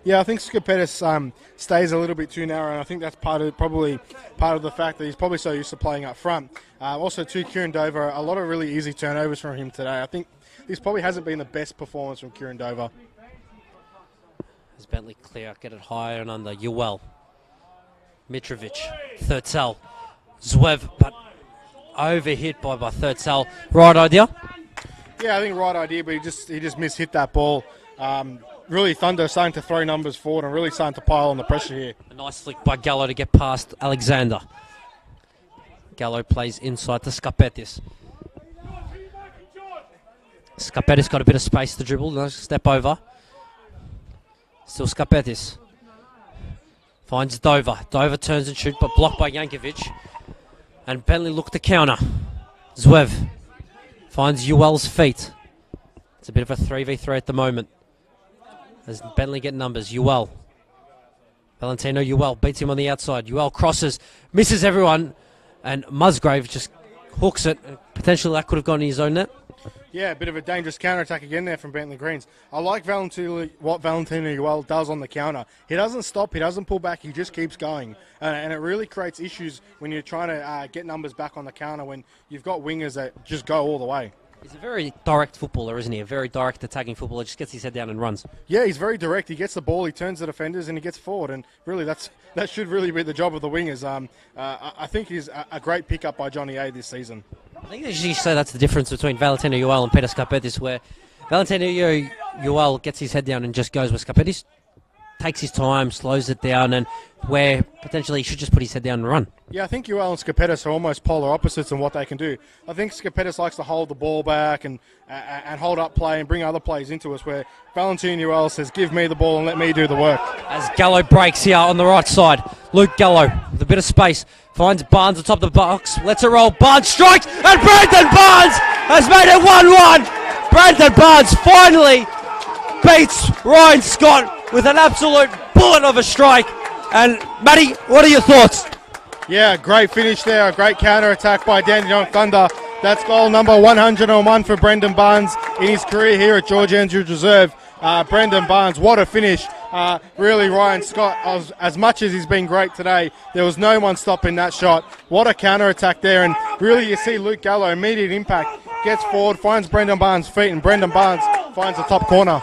Yeah, I think Skapetis stays a little bit too narrow, and I think that's probably part of the fact that he's probably so used to playing up front. Also, too, Kieran Dover, a lot of really easy turnovers from him today. I think this probably hasn't been the best performance from Kieran Dover. As Bentleigh clear, get it higher and under. Ewell. Mitrovic. Thurtell. Zvev, but overhit by Thurtell. Right idea? Yeah, I think right idea, but he just mishit that ball. Really, Thunder starting to throw numbers forward and really starting to pile on the pressure here. A nice flick by Gallo to get past Alexander. Gallo plays inside to Skapetis. Skapetis got a bit of space to dribble. Nice step over. Still Skapetis. Finds Dover. Dover turns and shoots, but blocked by Jankovic. And Bentleigh look to counter. Zvev finds Ewell's feet. It's a bit of a 3v3 at the moment. As Bentleigh get numbers. Ewell. Valentino Ewell beats him on the outside. Ewell crosses, misses everyone, and Musgrave just hooks it. Potentially that could have gone in his own net. Yeah, a bit of a dangerous counter-attack again there from Bentleigh Greens. I like what Valentino Ewell does on the counter. He doesn't stop, he doesn't pull back, he just keeps going. And it really creates issues when you're trying to get numbers back on the counter when you've got wingers that just go all the way. He's a very direct footballer, isn't he? A very direct attacking footballer. Just gets his head down and runs. Yeah, he's very direct. He gets the ball, he turns the defenders, and he gets forward. And really, that should really be the job of the wingers. I think he's a great pickup by Johnny A this season. I think they usually say that's the difference between Valentino Ewell and Peter Skapetis, where Valentino Ewell gets his head down and just goes, with Skapetis takes his time, slows it down, and where potentially he should just put his head down and run. Yeah, I think Ewell and Skapetis are almost polar opposites in what they can do. I think Skapetis likes to hold the ball back and hold up play and bring other plays into us, where Valentino Ewell says, give me the ball and let me do the work. As Gallo breaks here on the right side, Luke Gallo with a bit of space finds Barnes on top of the box, lets it roll, Barnes strikes, and Brandon Barnes has made it 1-1. Brandon Barnes finally beats Ryan Scott with an absolute bullet of a strike. And Matty, what are your thoughts? Yeah, great finish there, a great counter-attack by Dandenong Thunder. That's goal number 101 for Brendan Barnes in his career here at George Andrews Reserve. Brendan Barnes, what a finish. Really, Ryan Scott, as much as he's been great today, there was no one stopping that shot. What a counter-attack there, and really you see Luke Gallo, immediate impact, gets forward, finds Brendan Barnes' feet, and Brendan Barnes finds the top corner.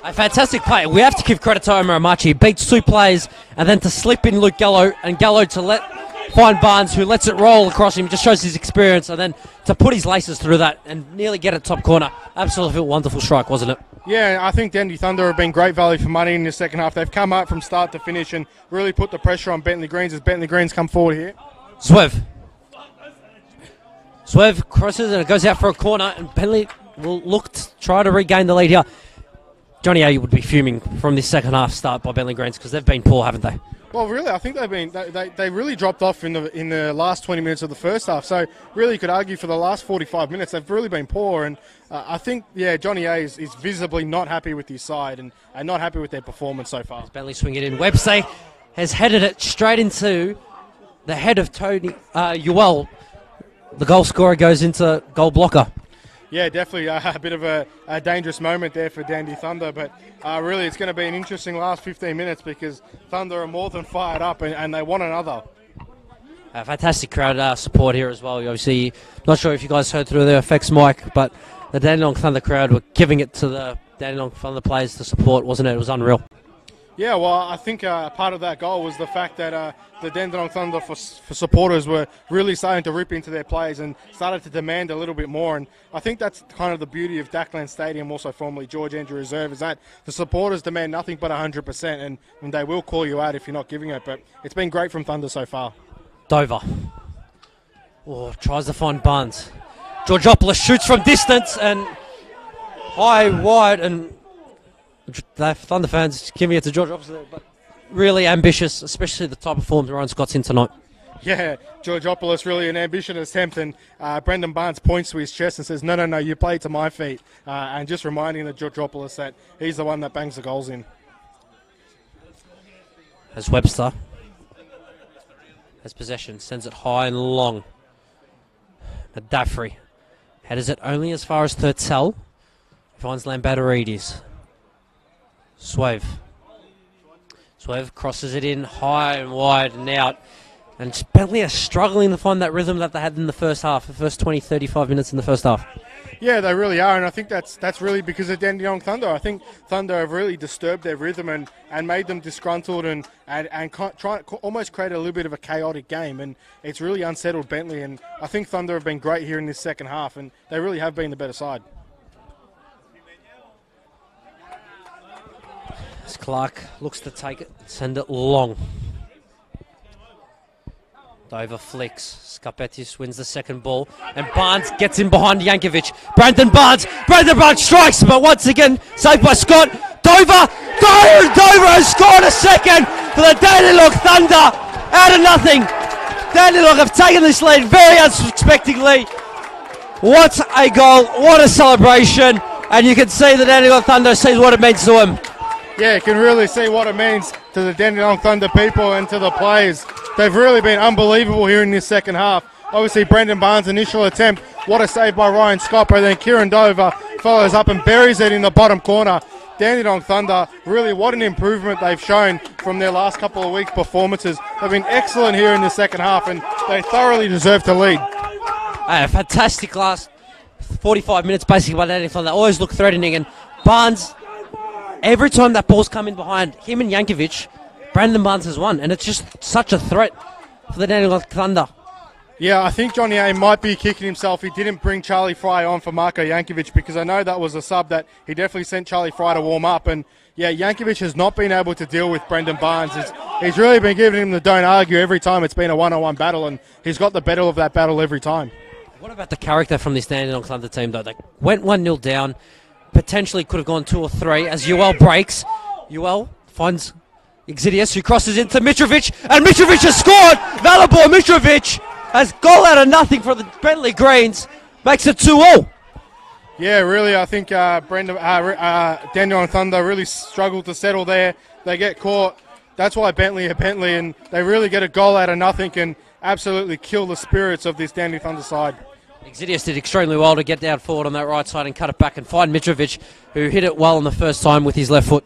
A fantastic play. We have to give credit to Omer Amachi. He beats two players, and then to slip in Luke Gallo, and Gallo to find Barnes, who lets it roll across him, just shows his experience, and then to put his laces through that and nearly get it top corner. Absolutely wonderful strike, wasn't it? Yeah, I think Dandenong Thunder have been great value for money in the second half. They've come up from start to finish and really put the pressure on Bentleigh Greens as Bentleigh Greens come forward here. Zvev crosses and it goes out for a corner, and Bentleigh will look to try to regain the lead here. Johnny A would be fuming from this second half start by Bentleigh Greens because they've been poor, haven't they? Well, really, I think they really dropped off in the last 20 minutes of the first half. So really, you could argue for the last 45 minutes they've really been poor. And I think Johnny A is visibly not happy with his side and not happy with their performance so far. Bentleigh swing it in. Webster has headed it straight into the head of Tony Ewell. The goal scorer goes into goal blocker. Yeah, definitely a bit of a dangerous moment there for Dandy Thunder, but really it's going to be an interesting last 15 minutes because Thunder are more than fired up and they want another. A fantastic crowd support here as well. Obviously, not sure if you guys heard through the effects mic, but the Dandenong Thunder crowd were giving it to the Dandenong Thunder players to support, wasn't it? It was unreal. Yeah, well, I think part of that goal was the fact that the Dandenong Thunder for supporters were really starting to rip into their players and started to demand a little bit more. And I think that's kind of the beauty of Dockland Stadium, also formerly George Andrew Reserve, is that the supporters demand nothing but 100%, and they will call you out if you're not giving it. But it's been great from Thunder so far. Dover. Oh, tries to find Barnes. Georgopoulos shoots from distance and high, wide, and the Thunder fans giving it to Georgopoulos, but really ambitious, especially the type of form Ryan Scott's in tonight. Yeah, Georgopoulos really an ambitious attempt, and Brendan Barnes points to his chest and says, no, you play to my feet, and just reminding the Georgopoulos that he's the one that bangs the goals in. As Webster has possession, sends it high and long. Madaffrey headers it only as far as Thurtell, finds Lambatarides. Swave crosses it in high and wide and out. And Bentleigh are struggling to find that rhythm that they had in the first half, the first 20, 35 minutes in the first half. Yeah, they really are, and I think that's really because of Dandenong Thunder. I think Thunder have really disturbed their rhythm and made them disgruntled and try almost create a little bit of a chaotic game, and it's really unsettled Bentleigh. And I think Thunder have been great here in this second half, and they really have been the better side. As Clark looks to take it, send it long. Dover flicks. Scarpetis wins the second ball. And Barnes gets in behind Yankovic. Brandon Barnes strikes, but once again saved by Scott. Dover has scored a second for the Dandenong Thunder out of nothing. Dandenong have taken this lead very unexpectedly. What a goal, what a celebration. And you can see the Dandenong Thunder sees what it means to them. Yeah, you can really see what it means to the Dandenong Thunder people and to the players. They've really been unbelievable here in this second half. Obviously, Brendan Barnes' initial attempt, what a save by Ryan Scott, but then Kieran Dover follows up and buries it in the bottom corner. Dandenong Thunder, really what an improvement they've shown from their last couple of weeks' performances. They've been excellent here in the second half, and they thoroughly deserve to lead. A fantastic last 45 minutes basically by Dandenong Thunder. Always look threatening, and Barnes, every time that ball's come in behind him and Yankovic, Brandon Barnes has won, and it's just such a threat for the Dandenong Thunder. Yeah, I think Johnny A might be kicking himself. He didn't bring Charlie Fry on for Marko Yankovic, because I know that was a sub that he definitely sent Charlie Fry to warm up. And yeah, Yankovic has not been able to deal with Brendan Barnes. He's really been giving him the don't argue every time it's been a one-on-one battle, and he's got the better of that battle every time. What about the character from this Dandenong Thunder team, though? They went 1-0 down, potentially could have gone 2 or 3 as Ewell breaks. Ewell finds Exidius, who crosses into Mitrovic, and Mitrovic has scored! Valibor Mitrovic has goal out of nothing for the Bentleigh Greens, makes it 2-2. Yeah, really, I think Dandenong Thunder really struggled to settle there. They get caught. That's why Bentleigh are Bentleigh, and they really get a goal out of nothing and absolutely kill the spirits of this Dandenong Thunder side. Exidius did extremely well to get down forward on that right side and cut it back and find Mitrovic, who hit it well on the first time with his left foot.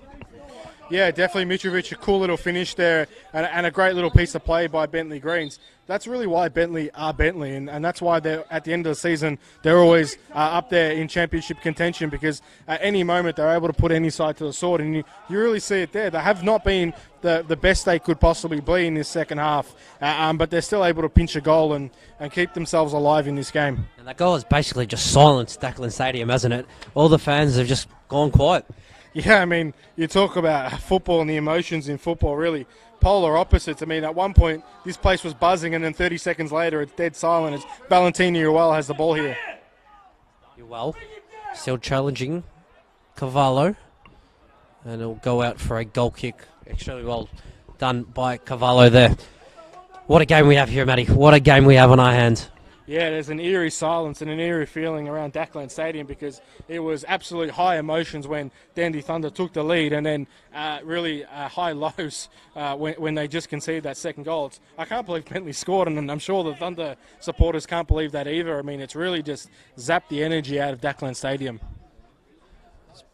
Yeah, definitely Mitrovic, a cool little finish there and a great little piece of play by Bentleigh Greens. That's really why Bentleigh are Bentleigh, and that's why they're at the end of the season they're always up there in championship contention, because at any moment they're able to put any side to the sword, and you really see it there. They have not been the best they could possibly be in this second half, but they're still able to pinch a goal and keep themselves alive in this game. And that goal has basically just silenced Dockland Stadium, hasn't it? All the fans have just gone quiet. Yeah, I mean, you talk about football and the emotions in football, really polar opposites. I mean, at one point, this place was buzzing, and then 30 seconds later, it's dead silent as Valentino Ewell has the ball here. Ewell still challenging Cavallo, and it'll go out for a goal kick. Extremely well done by Cavallo there. What a game we have here, Matty. What a game we have on our hands. Yeah, there's an eerie silence and an eerie feeling around Dandenong Stadium because it was absolute high emotions when Dandy Thunder took the lead, and then really high lows when they just conceded that second goal. I can't believe Bentleigh scored, and I'm sure the Thunder supporters can't believe that either. I mean, it's really just zapped the energy out of Dandenong Stadium.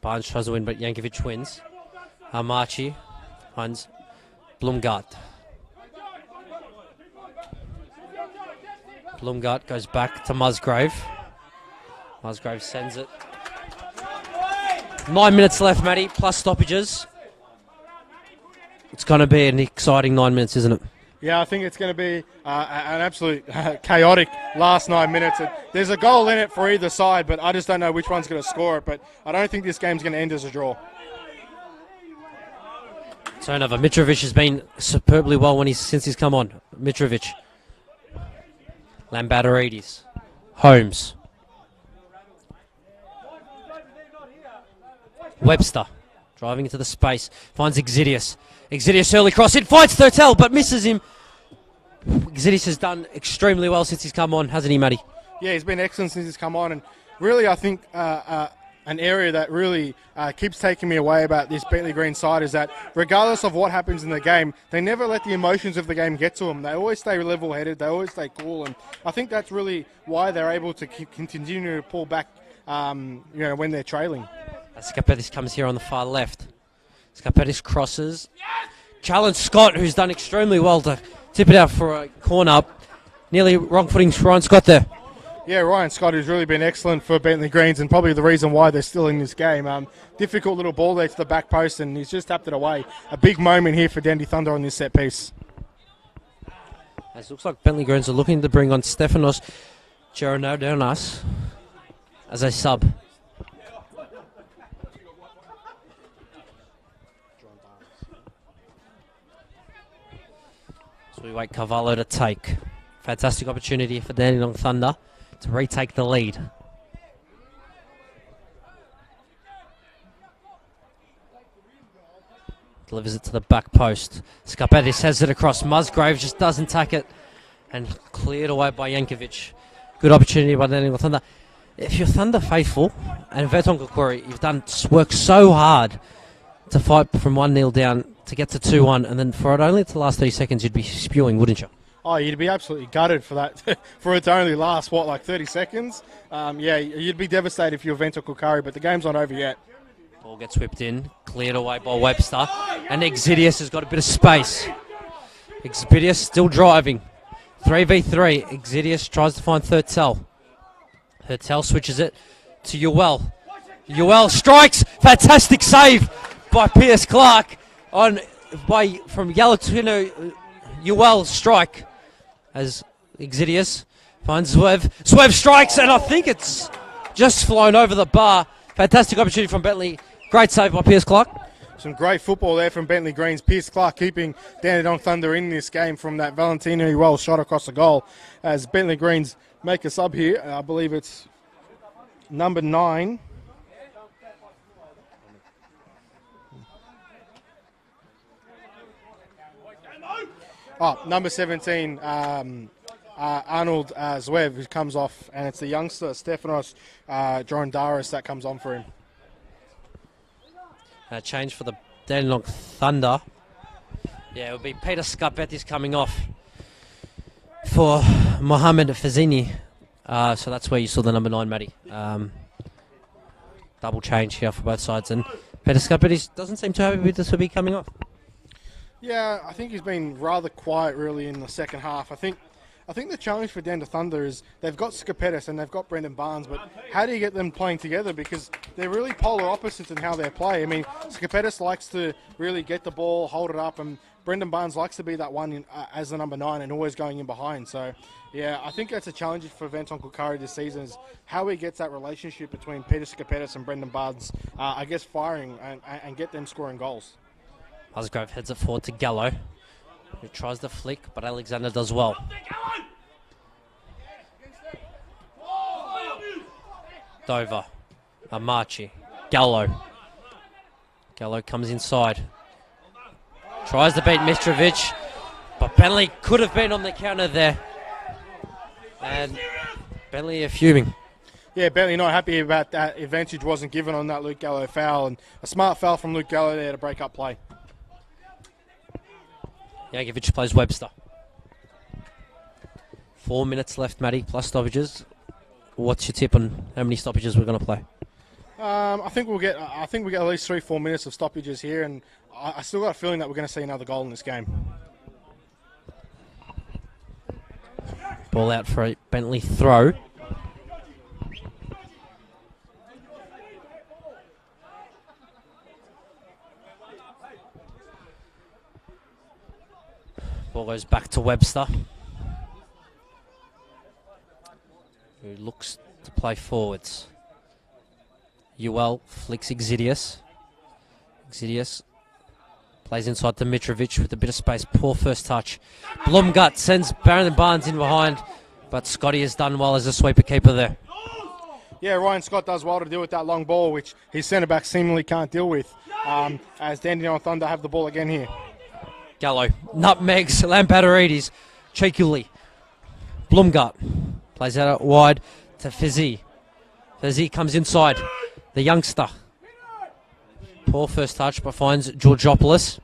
Barnes tries to win, but Yankovic wins. Armachi finds Blumgart. Blumgart goes back to Musgrave. Musgrave sends it. 9 minutes left, Matty, plus stoppages. It's going to be an exciting 9 minutes, isn't it? Yeah, I think it's going to be an absolute chaotic last 9 minutes. There's a goal in it for either side, but I just don't know which one's going to score it. But I don't think this game's going to end as a draw. Turnover. Mitrovic has been superbly well since he's come on. Mitrovic. Lambatoridis. Holmes. Webster. Driving into the space. Finds Exidius. Exidius early cross in. Finds Thurtell, but misses him. Exidius has done extremely well since he's come on, hasn't he, Matty? Yeah, he's been excellent since he's come on. And really, I think an area that really keeps taking me away about this Bentleigh Green side is that regardless of what happens in the game, they never let the emotions of the game get to them. They always stay level-headed. They always stay cool. And I think that's really why they're able to continue to pull back when they're trailing. Scapetis comes here on the far left. Scapetis crosses. Challenge Scott, who's done extremely well to tip it out for a corner. Nearly wrong footing for Ryan Scott there. Yeah, Ryan Scott has really been excellent for Bentleigh Greens and probably the reason why they're still in this game. Difficult little ball there to the back post, and he's just tapped it away. A big moment here for Dandy Thunder on this set piece. It looks like Bentleigh Greens are looking to bring on Stefanos Geronodonas as a sub. So we wait Cavallo to take. Fantastic opportunity for Dandenong Thunder to retake the lead. Delivers it to the back post. Scapetis has it across. Musgrave just doesn't take it. And cleared away by Yankovic. Good opportunity by Dandenong Thunder. If you're Thunder faithful, and Verton Kokori, you've worked so hard to fight from 1-0 down to get to 2-1, and then for it only the last 30 seconds, you'd be spewing, wouldn't you? Oh, you'd be absolutely gutted for that, for it to only last, 30 seconds? Yeah, you'd be devastated if you're Vento Kukari, but the game's not over yet. Ball gets whipped in, cleared away by Webster, and Exidius has got a bit of space. Exidius still driving. 3v3, Exidius tries to find Thurtell. Thurtell switches it to Ewell. Ewell strikes, fantastic save by Pierce Clark from Galatino. Ewell strike as Exidius finds Swerve. Swerve strikes, and I think it's just flown over the bar. Fantastic opportunity from Bentleigh. Great save by Pierce Clark. Some great football there from Bentleigh Greens. Pierce Clark keeping Dandenong Thunder in this game from that Valentino Ewell shot across the goal. As Bentleigh Greens make a sub here, I believe it's number 9. Number 17, Arnold Zvev, who comes off, and it's the youngster, Stefanos Geronodonas, that comes on for him. Change for the Dandenong Thunder. Yeah, it will be Peter Scapetis coming off for Mohamed Fazini. So that's where you saw the number 9, Matty. Double change here for both sides, and Peter Scapetis doesn't seem too happy with this to be coming off. Yeah, I think he's been rather quiet really in the second half. I think the challenge for Dandenong Thunder is they've got Scapetis and they've got Brendan Barnes, but how do you get them playing together? Because they're really polar opposites in how they play. I mean, Scapetis likes to really get the ball, hold it up, and Brendan Barnes likes to be that one as the number 9 and always going in behind. So, yeah, I think that's a challenge for Venton Kukari this season is how he gets that relationship between Peter Scapetis and Brendan Barnes, firing and get them scoring goals. Musgrave heads it forward to Gallo, who tries the flick, but Alexander does well. Dover, Armachi, Gallo. Gallo comes inside. Tries to beat Mitrovic, but Bentleigh could have been on the counter there. And Bentleigh are fuming. Yeah, Bentleigh not happy about that advantage wasn't given on that Luke Gallo foul, and a smart foul from Luke Gallo there to break up play. Jankovic plays Webster. 4 minutes left, Matty, plus stoppages. What's your tip on how many stoppages we're going to play? I think we get at least 3-4 minutes of stoppages here, and I still got a feeling that we're going to see another goal in this game. Ball out for a Bentleigh throw. Ball goes back to Webster, who looks to play forwards. UL flicks Exidius. Exidius plays inside to Mitrovic with a bit of space. Poor first touch. Blumgut sends Barron Barnes in behind, but Scotty has done well as a sweeper keeper there. Yeah, Ryan Scott does well to deal with that long ball, which his centre-back seemingly can't deal with, as Dandenong Thunder have the ball again here. Gallo nutmegs Lamparidis cheekily. Blumgut plays out wide to Fizzy. Fizzy comes inside. The youngster. Poor first touch, but finds Georgopoulos.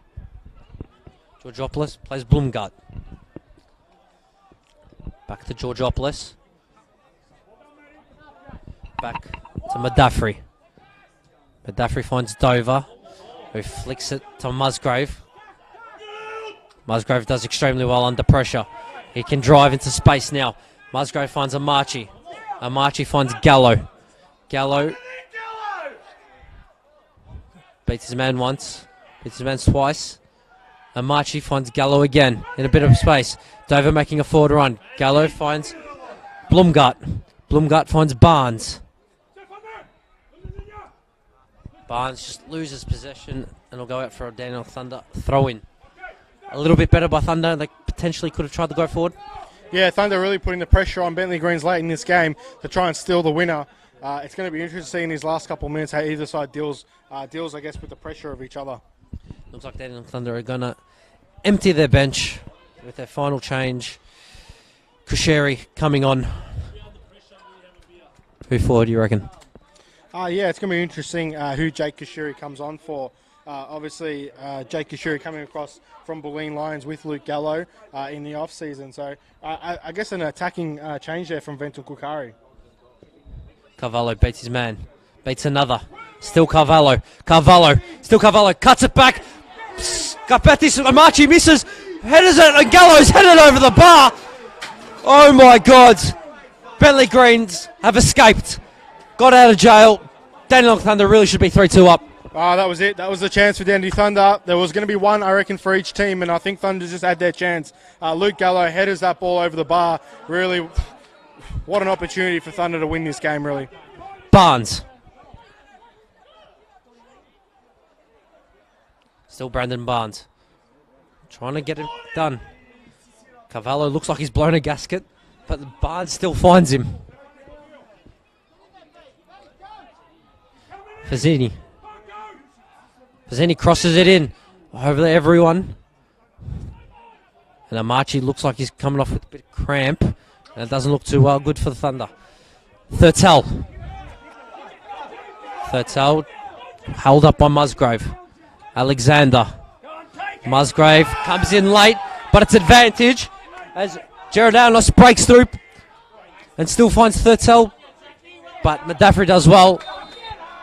Georgopoulos plays Blumgut. Back to Georgopoulos. Back to Madaffri. Madaffri finds Dover, who flicks it to Musgrave. Musgrave does extremely well under pressure. He can drive into space now. Musgrave finds Amachi. Amachi finds Gallo. Gallo beats his man once. Beats his man twice. Amachi finds Gallo again in a bit of space. Dover making a forward run. Gallo finds Blumgut. Blumgut finds Barnes. Barnes just loses possession and will go out for a Dandenong Thunder throw in. A little bit better by Thunder. They potentially could have tried to go forward. Yeah, Thunder really putting the pressure on Bentleigh Greens late in this game to try and steal the winner. It's going to be interesting to see in these last couple of minutes how either side deals, I guess, with the pressure of each other. Looks like Dandenong Thunder are going to empty their bench with their final change. Kusheri coming on. Who forward do you reckon? Yeah, it's going to be interesting who Jake Kusheri comes on for. Obviously, Jake Kusheri coming across from Bulleen Lions with Luke Gallo in the off-season. So I guess an attacking change there from Ventul Kukari. Carvalho beats his man. Beats another. Still Carvalho. Carvalho. Still Carvalho. Cuts it back. Scapetis. Amachi misses. Headers it. And Gallo's headed over the bar. Oh my God. Bentleigh Greens have escaped. Got out of jail. Dandenong Thunder really should be 3-2 up. That was it. That was the chance for Dandy Thunder. There was going to be one, I reckon, for each team, and I think Thunder just had their chance. Luke Gallo headers that ball over the bar. Really, what an opportunity for Thunder to win this game, really. Barnes. Still Brandon Barnes. Trying to get it done. Carvalho looks like he's blown a gasket, but Barnes still finds him. Fazzini. Fazzini crosses it in over everyone. And Amachi looks like he's coming off with a bit of cramp. And it doesn't look too well. Good for the Thunder. Thurtell. Thurtell held up by Musgrave. Alexander. Musgrave comes in late, but it's advantage as Gerardanos breaks through and still finds Thurtell. But Madaffri does well.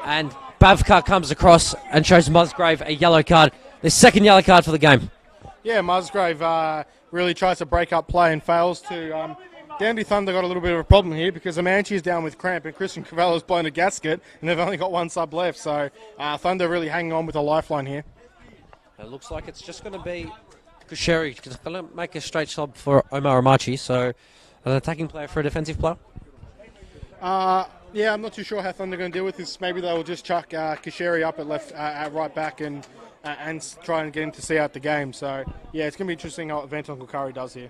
And Bavkar comes across and shows Musgrave a yellow card. The second yellow card for the game. Yeah, Musgrave really tries to break up play and fails to. Dandy Thunder got a little bit of a problem here because Amanchi is down with cramp and Christian Cavallo's blown a gasket and they've only got one sub left. So Thunder really hanging on with a lifeline here. It looks like it's just going to be Kusheri. He's going to make a straight sub for Omar Amachi. So an attacking player for a defensive player. Yeah, I'm not too sure how Thunder are going to deal with this. Maybe they will just chuck Kusheri up at right back and try and get him to see out the game. So, yeah, it's going to be interesting what Ventul Kukari does here.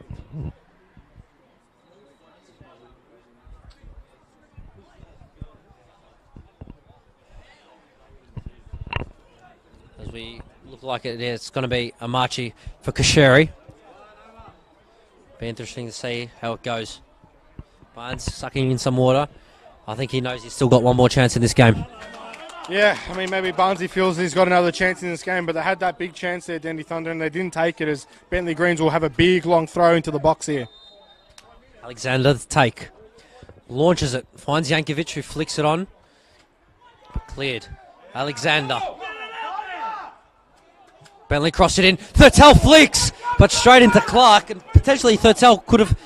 As we look Look like it's going to be a marchy for Kasheri. Be interesting to see how it goes. Barnes sucking in some water. I think he knows he's still got one more chance in this game. Yeah, I mean, maybe Barnesy feels he's got another chance in this game, but they had that big chance there, Dandy Thunder, and they didn't take it, as Bentleigh Greens will have a big, long throw into the box here. Alexander the take. Launches it. Finds Yankovic, who flicks it on. But cleared. Alexander. Bentleigh crossed it in. Thurtell flicks, but straight into Clark, and potentially Thurtell could have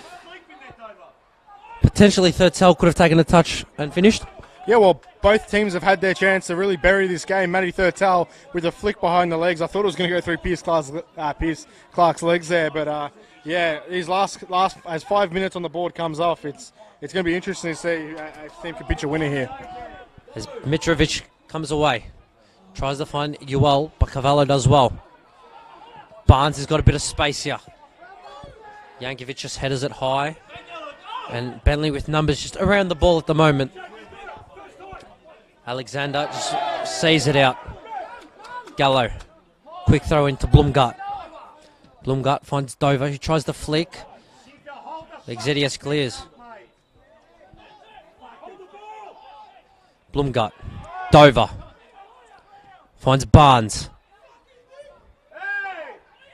taken a touch and finished. Yeah, well, both teams have had their chance to really bury this game. Matty Thurtell with a flick behind the legs. I thought it was going to go through Pierce Clark's legs there, but yeah, his last as 5 minutes on the board comes off, it's going to be interesting to see if team can pitch a winner here. As Mitrovic comes away, tries to find Ewell, but Cavallo does well. Barnes has got a bit of space here. Yankovic just headers it high, and Bentleigh with numbers just around the ball at the moment. Alexander just sees it out. Gallo, quick throw into Blumgart. Blumgart finds Dover, who tries to flick. Exedius clears. Blumgart, Dover, finds Barnes.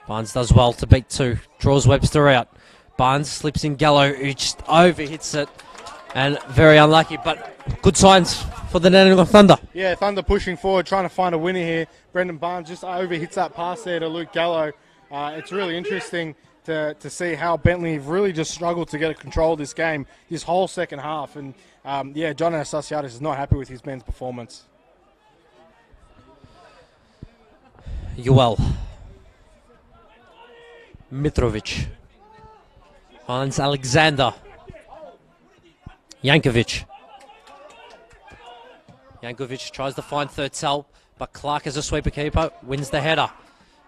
Barnes does well to beat two, draws Webster out. Barnes slips in Gallo, who just overhits it, and very unlucky, but good signs for the Dandenong Thunder. Yeah, Thunder pushing forward, trying to find a winner here. Brendan Barnes just overhits that pass there to Luke Gallo. It's really interesting to see how Bentleigh have really just struggled to get control of this game this whole second half. And yeah, John Anastasiadis is not happy with his men's performance. Ewell. Mitrovic. Finds Alexander. Yankovic. Yankovic tries to find Thurtell, but Clark as a sweeper keeper wins the header.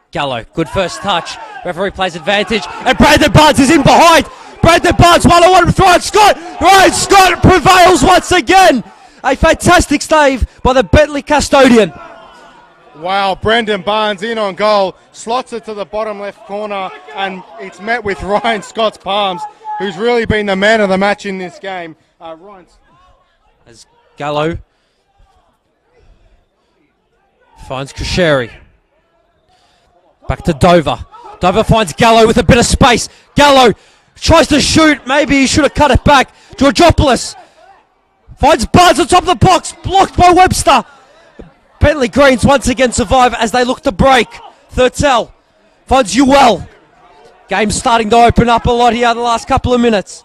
Gallo, good first touch. Referee plays advantage, and Brandon Barnes is in behind. Brandon Barnes, 1-on-1 with Ryan Scott. Ryan Scott prevails once again. A fantastic save by the Bentleigh custodian. Wow, Brendan Barnes in on goal, slots it to the bottom left corner, and it's met with Ryan Scott's palms, who's really been the man of the match in this game. As Gallo finds Kasheri. Back to Dover. Dover finds Gallo with a bit of space. Gallo tries to shoot. Maybe he should have cut it back. Georgopoulos finds Barnes on top of the box. Blocked by Webster. Bentleigh Greens once again survive as they look to break. Thurtell finds Ewell. Game's starting to open up a lot here in the last couple of minutes.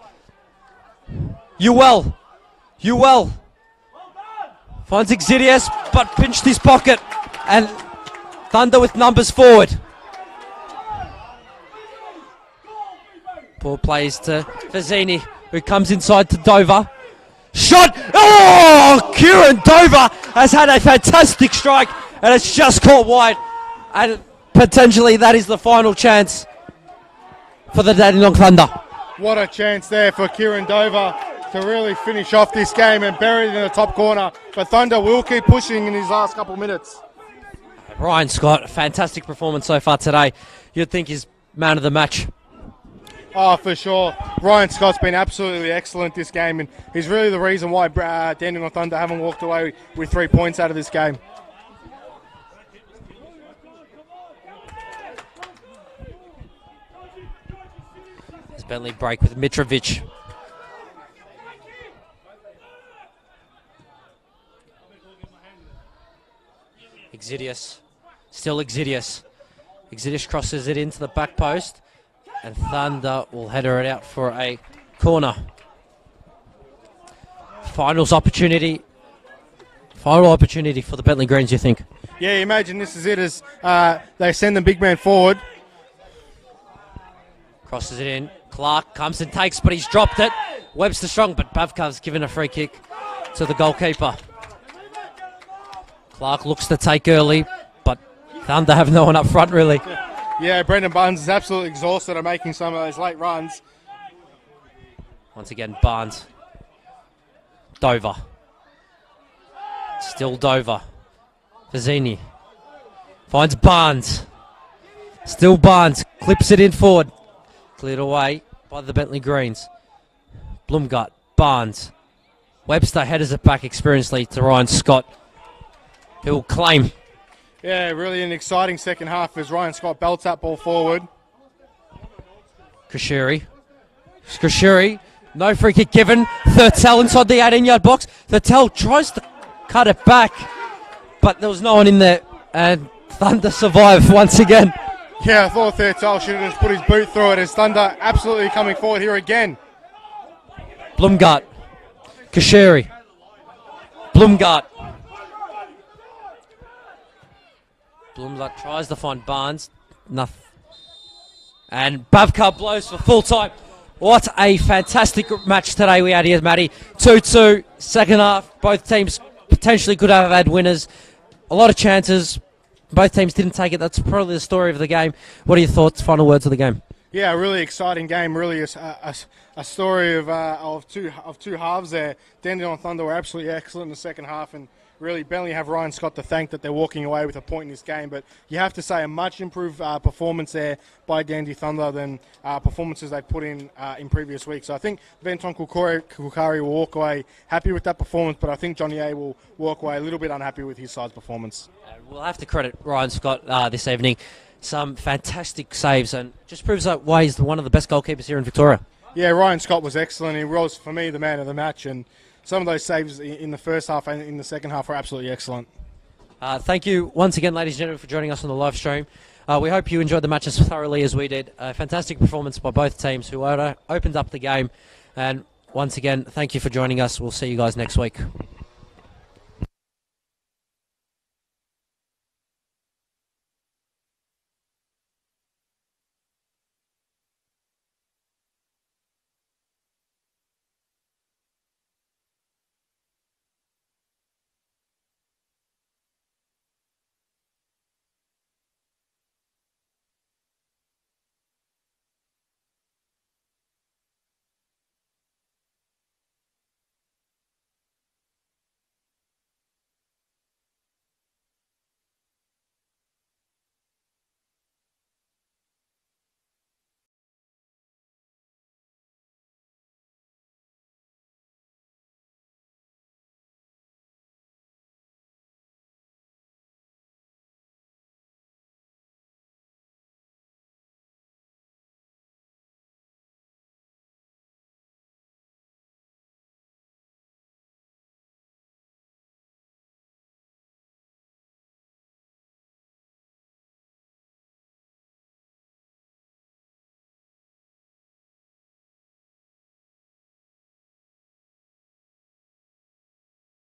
Ewell finds Exedius, but pinched his pocket. And Thunder with numbers forward. Ball plays to Fazzini, who comes inside to Dover. Shot! Oh! Kieran Dover has had a fantastic strike, and it's just caught wide. And potentially that is the final chance for the Dandenong Thunder. What a chance there for Kieran Dover to really finish off this game and bury it in the top corner. But Thunder will keep pushing in his last couple minutes. Ryan Scott, a fantastic performance so far today. You'd think he's man of the match. Oh, for sure. Ryan Scott's been absolutely excellent this game, and he's really the reason why Dandenong Thunder haven't walked away with 3 points out of this game. There's Bentleigh break with Mitrovic. Exedius. Still Exedius. Exedius crosses it into the back post, and Thunder will header it out for a corner. Final opportunity for the Bentleigh Greens, you think? Yeah, imagine this is it as they send the big man forward. Crosses it in. Clark comes and takes, but he's dropped it. Webster strong, but Bavkav's given a free kick to the goalkeeper. Clark looks to take early, but Thunder have no one up front, really. Yeah, Brendan Barnes is absolutely exhausted at making some of those late runs. Once again, Barnes. Dover. Still Dover. Fazzini. Finds Barnes. Still Barnes. Clips it in forward. Cleared away by the Bentleigh Greens. Blumgut. Barnes. Webster headers it back experiencedly to Ryan Scott, who will claim. Yeah, really an exciting second half as Ryan Scott belts that ball forward. Krishiri. No free kick given. Thurtell inside the 18-yard box. Thurtell tries to cut it back, but there was no one in there. And Thunder survive once again. Yeah, I thought Thurtell should have just put his boot through it as Thunder absolutely coming forward here again. Blumgut. Kashiri. Blumgut. Blumgut tries to find Barnes. Nothing. And Babka blows for full time. What a fantastic match today we had here, Matty. 2-2, second half. Both teams potentially could have had winners. A lot of chances. Both teams didn't take it. That's probably the story of the game. What are your thoughts, final words of the game? Yeah, a really exciting game. Really a story of two halves there. Dandenong Thunder were absolutely excellent in the second half, and really Bentleigh have Ryan Scott to thank that they're walking away with a point in this game. But you have to say a much improved performance there by Dandy Thunder than performances they put in previous weeks. So I think Venton Kukari will walk away happy with that performance, but I think Johnny A will walk away a little bit unhappy with his side's performance. We'll have to credit Ryan Scott this evening. Some fantastic saves, and just proves that why he's one of the best goalkeepers here in Victoria. Yeah, Ryan Scott was excellent. He was, for me, the man of the match, and some of those saves in the first half and in the second half were absolutely excellent. Thank you once again, ladies and gentlemen, for joining us on the live stream. We hope you enjoyed the match as thoroughly as we did. A fantastic performance by both teams who opened up the game. And once again, thank you for joining us. We'll see you guys next week.